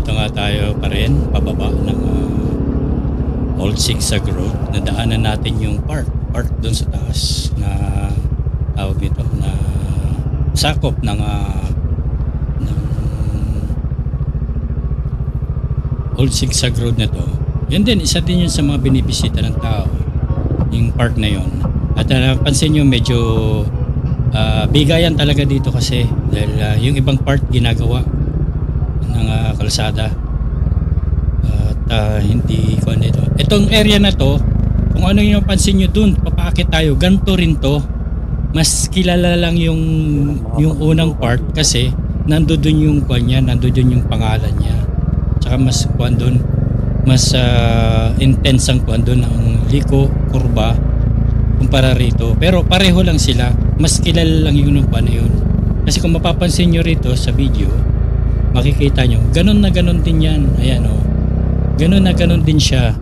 Nandito nga tayo pa rin, pababa ng Old Zigzag Road. Nadaanan natin yung part doon sa taas na tawag nito na sakop ng Old Zigzag Road na to. Yan din, isa din yun sa mga binibisita ng tao, yung park na yun. At napansin nyo medyo bigayan talaga dito kasi dahil yung ibang part ginagawa ng kalsada at hindi ko ano ito. Itong area na to, kung ano yung pansin nyo dun, papaakit tayo, ganito rin to. Mas kilala lang yung unang part kasi nandoon yung kwan niya, nandoon yung pangalan niya. Tsaka mas kwan doon, mas intense ang kwan doon ang liko, kurba kumpara rito. Pero pareho lang sila, mas kilala lang yung kwan na yun. Kasi kung mapapansin nyo rito sa video, makikita nyo, ganun na ganun din yan. Ayan o, ganun na ganun din siya.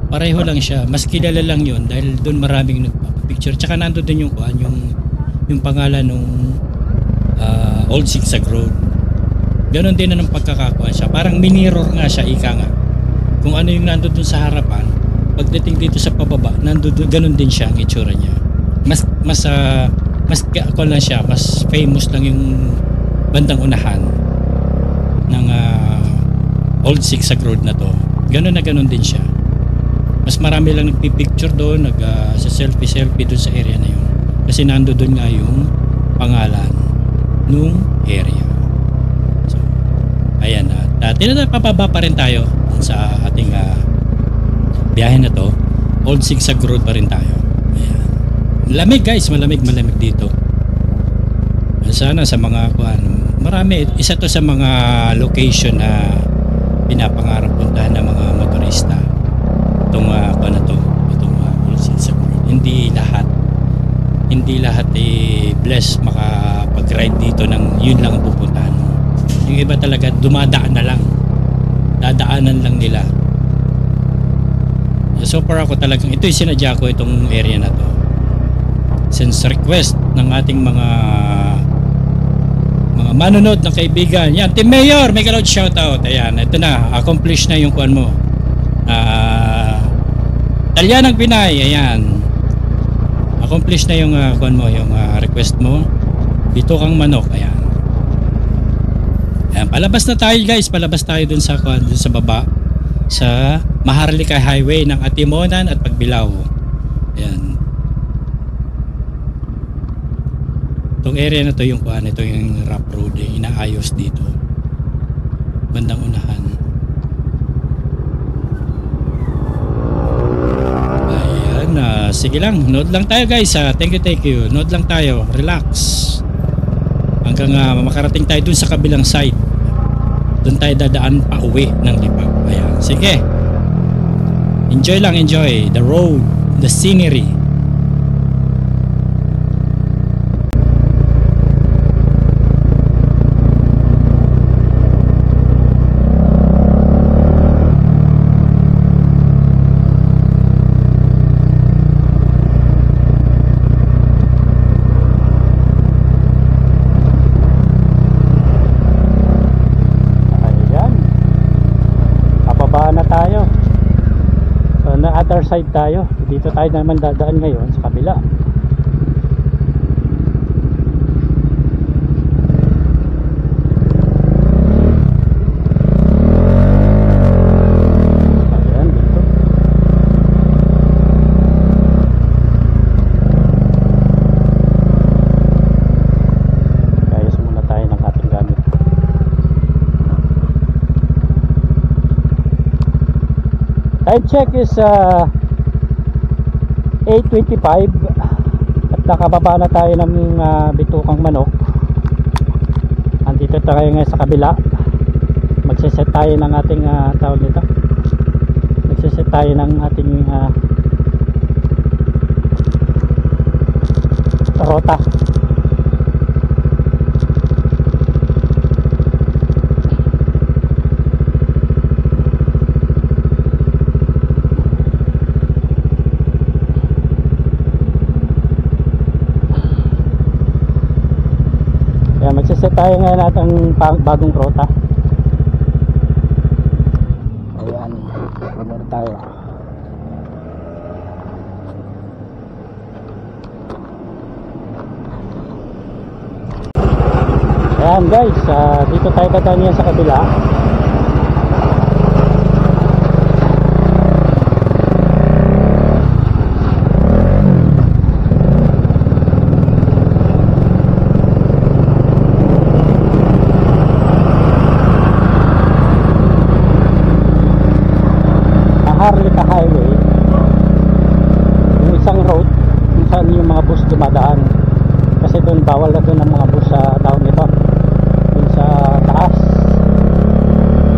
Pareho lang siya, mas kilala lang yun dahil doon maraming nagpapapicture. Tsaka nandun din yung kwan, yung pangalan ng Old Zigzag Road. Ganon din na ng pagkakakuha siya. Parang minirror nga siya, ika nga. Kung ano yung nandun dun sa harapan, pagdating dito sa pababa, ganon din siya ang itsura niya. Mas ako lang siya, mas famous lang yung bandang unahan ng Old Zigzag Road na to. Ganon na ganon din siya. Mas marami lang nagpipicture doon, selfie doon sa area na yun. Kasi nando doon nga yung pangalan nung area. So, ayan na. Papaba pa rin tayo sa ating biyahe na to. Old Zigzag Road pa rin tayo. Ayan. Malamig guys, malamig dito. Sana sa mga marami, isa to sa mga location na pinapangarap puntahan ng mga motorista. Itong Old Zigzag Road. Hindi lahat blessed makapag-ride dito ng yun lang ang pupuntahan mo. Yung iba talaga dumadaan na lang, dadaanan lang nila. So far ako talagang ito yung sinadya ko, itong area na to since request ng ating mga manonood ng kaibigan. Yan, Team Mayor, make a loud shoutout. Ayan, ito na, accomplish na yung kuan mo. Talyanang Pinay, ayan. Accomplish na yung kuan mo, yung request mo. Dito kang manok, ayan. Ayan, palabas na tayo guys, palabas tayo dun sa baba sa Maharlika Highway ng Atimonan at Pagbilao. Ayan. Itong area na to yung kuan, ito yung rough road, yung inaayos dito. Bandang unahan. Sige lang, nood lang tayo guys. Thank you. Nood lang tayo, relax. Hanggang makarating tayo dun sa kabilang side. Dun tayo dadaan pa uwi ng Lipa. Ayan, sige. Enjoy lang, enjoy the road, the scenery. Other side tayo. Dito tayo naman dadaan ngayon sa kabila. Ayan, dito. Ayos muna tayo ng ating gamit. Time check is 8:25 at nakababa na tayo ng Bitukang Manok. Andito tayo ngayon sa kabila. Magsiset tayo ng ating tawag nito. Magsiset tayo ng ating rota. Magsiset tayo ngayon at ang bagong rota. Ayan guys, dito tayo dadaan yan sa kabila. Harlika Highway, yung isang road kung saan yung mga bus dumadaan, kasi doon bawal na doon ang mga bus sa town nito, doon sa taas.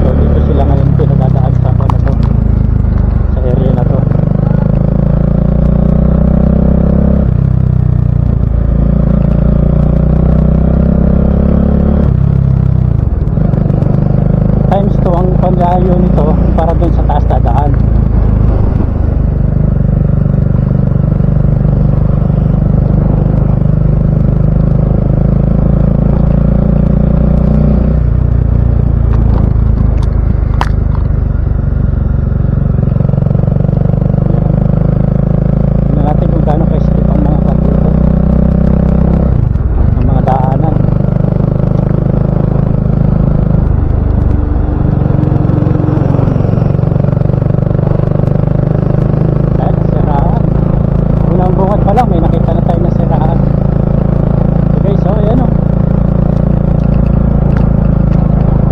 So dito sila ngayon pinadadaan sa na to, sa area na to. Times 2 ang panlayo nito para doon sa taas dadaan. Tingnan natin kung gaano ka-steep ang mga car dito, ang mga daanan. Ayan, nasiraan. Unang bungat pa lang may nakita na tayo na siraan. Okay, so ayan o,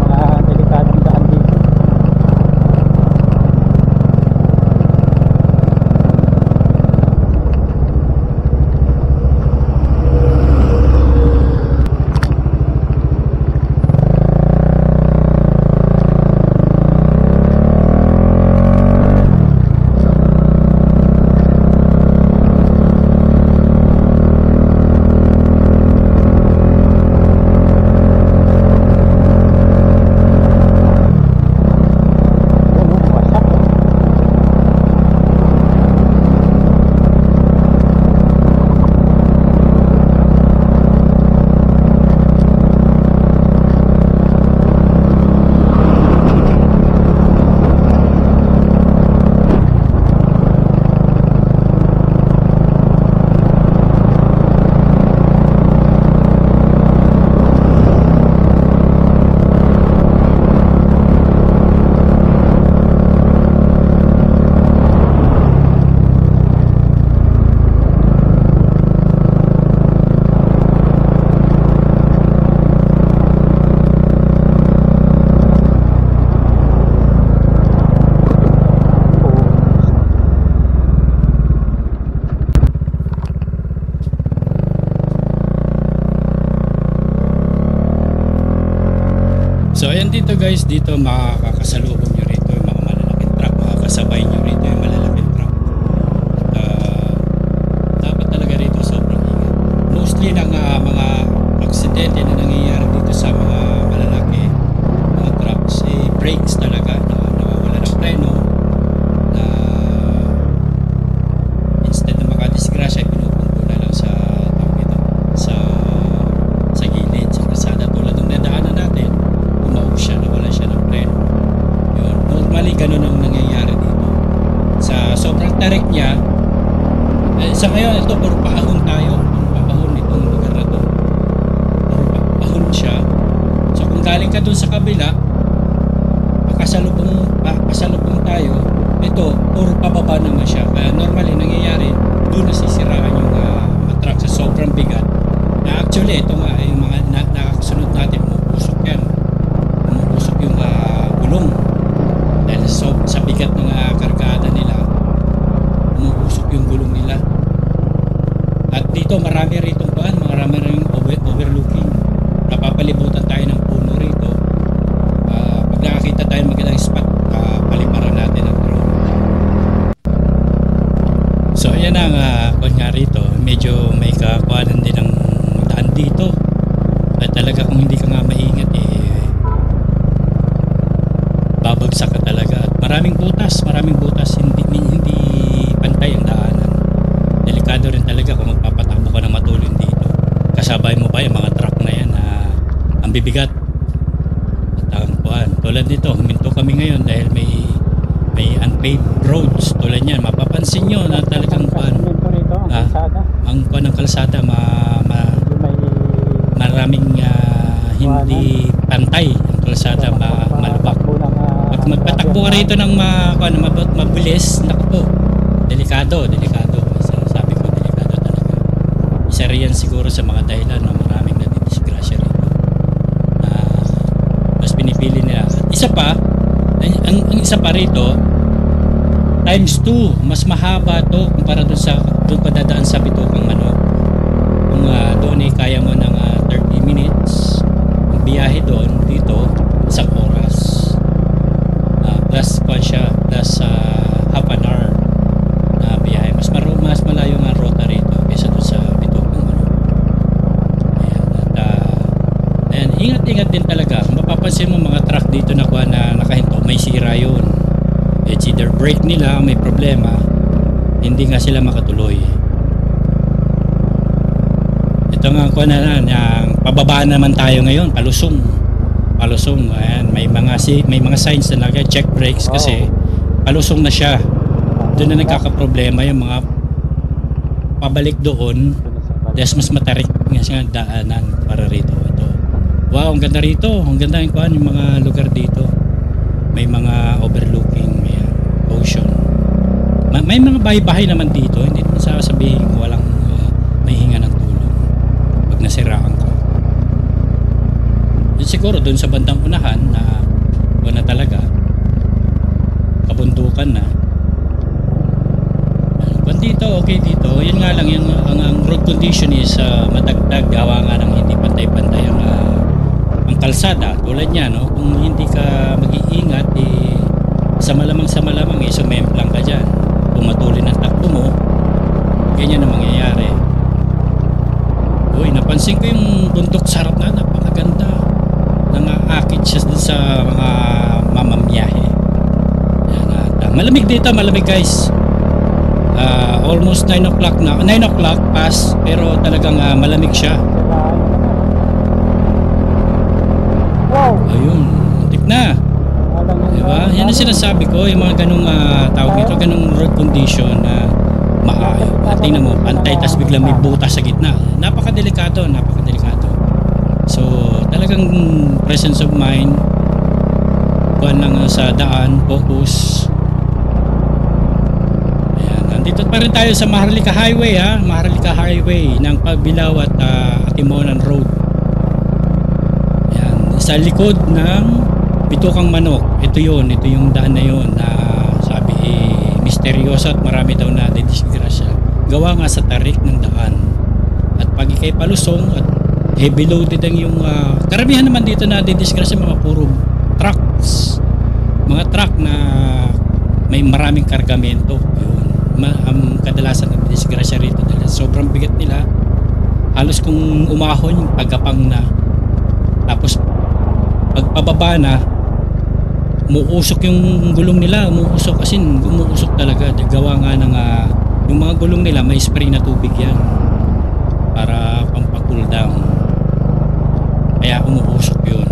mga delikadong daan dito. Wasak o. So ayan dito guys, dito makakasalubong nyo rito yung mga malalaking truck, makakasabay nyo rito yung malalaking truck. Dapat talaga rito sobrang ingat. Mostly ng mga aksidente na nangyayari dito sa mga malalaki mga trucks, brakes talaga na nawawala ng preno, na instead na makadisgrasya pinupunto na lang sa tawag dito, sa gilid, sa kalsada, tulad ng nadaanan natin. Tumaog siya, nawala siya ng preno. Yun, normally ganun ang nangyayari dito. Sa sobrang tarik niya, sa ngayon ito puro paahon tayo, puro paahon itong lugar na to, puro paahon siya. So kung galing ka dun sa kabila, pasalubong tayo, ito puro pababa naman siya. Kaya normally nangyayari doon nasisiraan yung mga truck sa sobrang bigat, na actually ito nga yung mga nakasunod natin, pupusok yan, pumupusok yung gulong dahil sa bigat ng kargada nila, pumupusok yung gulong nila. At dito marami rito marami rin overlooking, napapalibutan tayo ng puno rito. Pag nakakita tayo magandang spot, paliparan natin ang drone. So ayan ang kung nga rito, medyo may kakuhanan din ng daan dito. At talaga kung hindi ka nga maingat, babagsak ka talaga. At maraming butas, hindi pantay ang daanan. Delikado rin talaga kung magpapatakbo ka ng matulin dito. Kasabay mo pa yung mga truck na yan na ang bibigat. At ang kuhan, tulad nito, huminto kami ngayon dahil may unpaved roads. Tulad yan, mapapansin nyo na talagang kuhan, ang kuhan ng kalsada, maraming hindi pantay ang kalsada, malubak. Pag magpatakbo ka rito ng mabilis, naku po, delikado. Sabi ko, delikado talaga. Isa riyan siguro sa mga dahilan na maraming nadidisgrasya rito. Mas pinipili nila. Isa pa, ang isa pa rito, times 2, mas mahaba to kumpara doon pa dadaan sa Bitokang Manok. Kung doon ay kaya mo ng 30 minutes, ang biyahe doon, dito, isang oras. Plus half an hour na biyahe. Mas malayo nga rota rito kaysa doon sa Bitokang Manok. Ayan, ingat-ingat din talaga. Mapapansin mo mga truck dito na nakahinto, may sira yun. It's either brake nila, may problema, hindi nga sila makatuloy. Ito nga yung pababa naman tayo ngayon, palusong. Ayan, may mga signs na check brakes kasi palusong na siya. Doon na nagkakaproblema yung mga pabalik doon. Des mas matarik nga daanan para rito. Ito. Wow, ang ganda rito. Ang ganda yung mga lugar dito. May mga overlooking, may ocean. May mga bahay-bahay naman dito. Hindi sasabihin walang may hinga ng tulong pag nasiraan ka. Siguro doon sa bandang unahan na talaga kabundukan na. Kung dito, okay dito. Yun nga lang, ang road condition is madagdag, gawa nga ng hindi pantay-pantay ang kalsada. Tulad niya, no? Kung hindi ka mag-iingat, sa malamang sumemplang ka dyan. Pumatuloy ng takbo mo, ganyan ang mangyayari. Uy, napansin ko yung bundok sarap na, napakaganda. Nangaakit siya sa mga mamamyahe. Malamig dito, malamig guys. Almost 9 o'clock na. 9 o'clock pass, pero talagang malamig siya. Ayun, muntik na. Diba? Yan ang sinasabi ko, yung mga ganung tawag ito, ganung road condition na maayo. Tingnan mo, pantay, tas biglang may butas sa gitna. Napakadelikado. So, talagang presence of mind, kuhan lang sa daan, focus. Ayan, nandito pa rin tayo sa Maharlika Highway, Maharlika Highway ng Pagbilao at Atimonan Road. Ayan, sa likod ng Bitokang Manok. Ito yung daan na yun na sabi misteryoso at marami daw na didisgrasya. Gawa nga sa tarik ng daan. At pag ikay palusong at heavy loaded ang yung karamihan naman dito na didisgrasya mga puro trucks. Mga truck na may maraming kargamento. Yun. Kadalasan na didisgrasya rito dahil sobrang bigat nila. Halos kung umahon yung pagkapang na. Tapos pagpababa na, umuusok yung gulong nila, umuusok talaga. Gawa nga ng yung mga gulong nila may spray na tubig yan para pampacool down, kaya umuusok yun.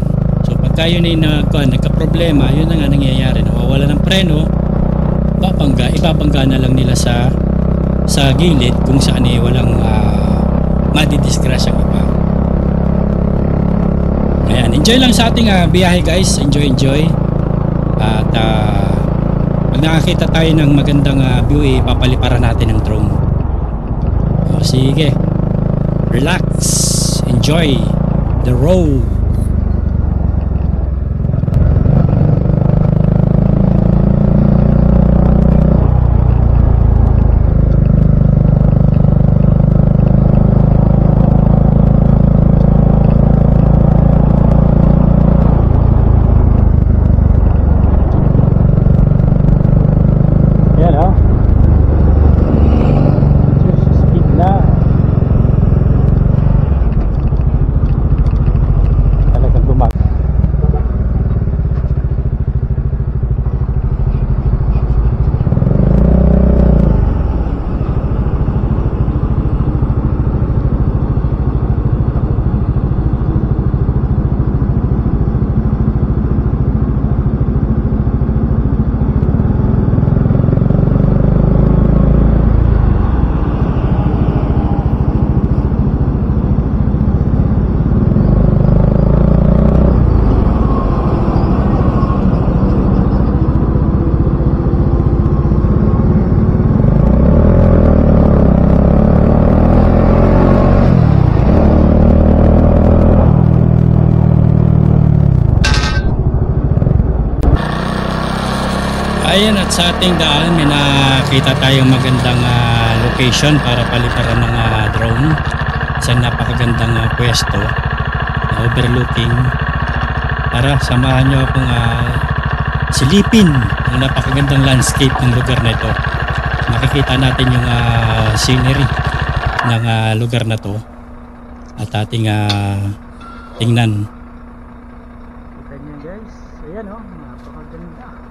So pagka yun ay nagka-problema, yun na nga nangyayari, nawawala ng preno, ibabangga na lang nila sa gilid kung saan walang madidisgrasyang iba. Ayan, enjoy lang sa ating biyahe guys, enjoy. At pag nakakita tayo ng magandang view, papaliparan natin ng drone. Sige, relax, enjoy the road. Ayan, at sa ating daan may nakita tayong magandang location para paliparan ng drone. Isang napakagandang pwesto na overlooking. Tara, samahan nyo akong silipin ang napakagandang landscape ng lugar na ito. Makikita natin yung scenery ng lugar na to at ating tingnan. Kita nyo guys, ayan o, napakaganda.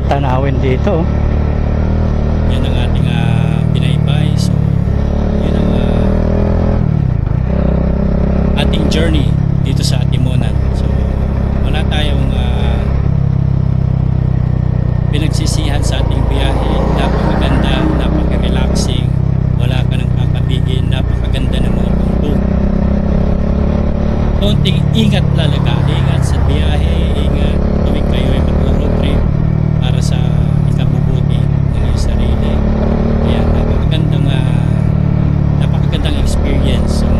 tanawin dito. Yan ang ating binaybay. So yun ang ating journey dito sa Atimonan. So wala tayong pinagsisihan sa ating biyahe. Napakaganda, napaka-relaxing, wala ka nang kakabigin, napakaganda ng mga bundok. Konting ingat talaga, ingat sa biyahe, ingat tuwing kayo ay mag-road trip para sa ikabubuti ng iyong sarili. Kaya napakagandang experience yung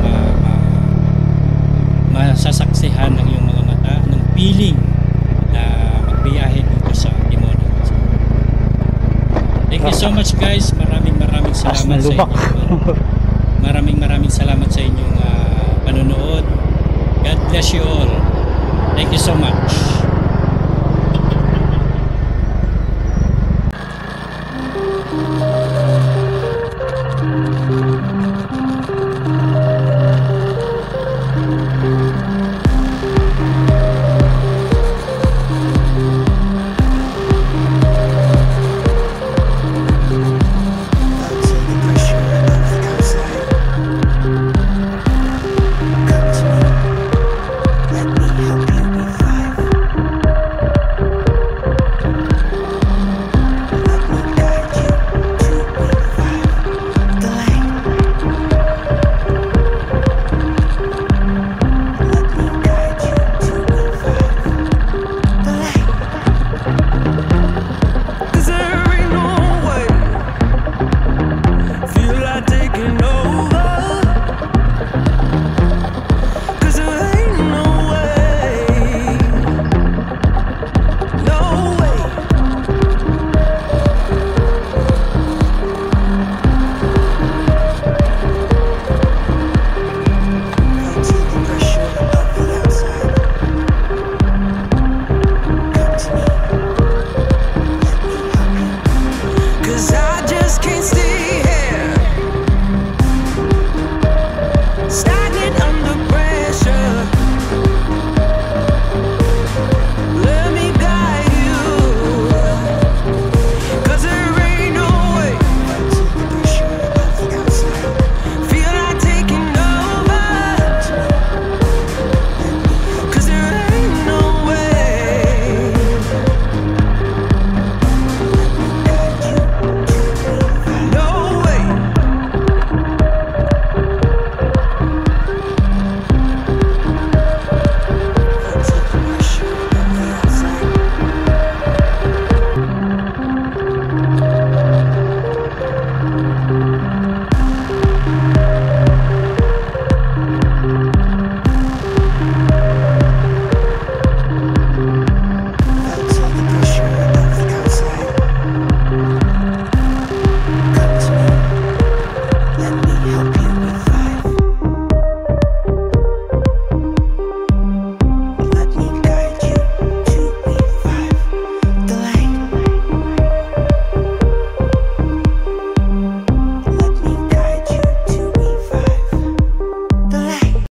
masasaksihan ng iyong mga mata, ng feeling na magbiyahe dito sa Atimonan. So, thank you so much guys. Maraming salamat sa lubak. inyo. Maraming salamat sa inyong panonood. God bless you all. Thank you so much.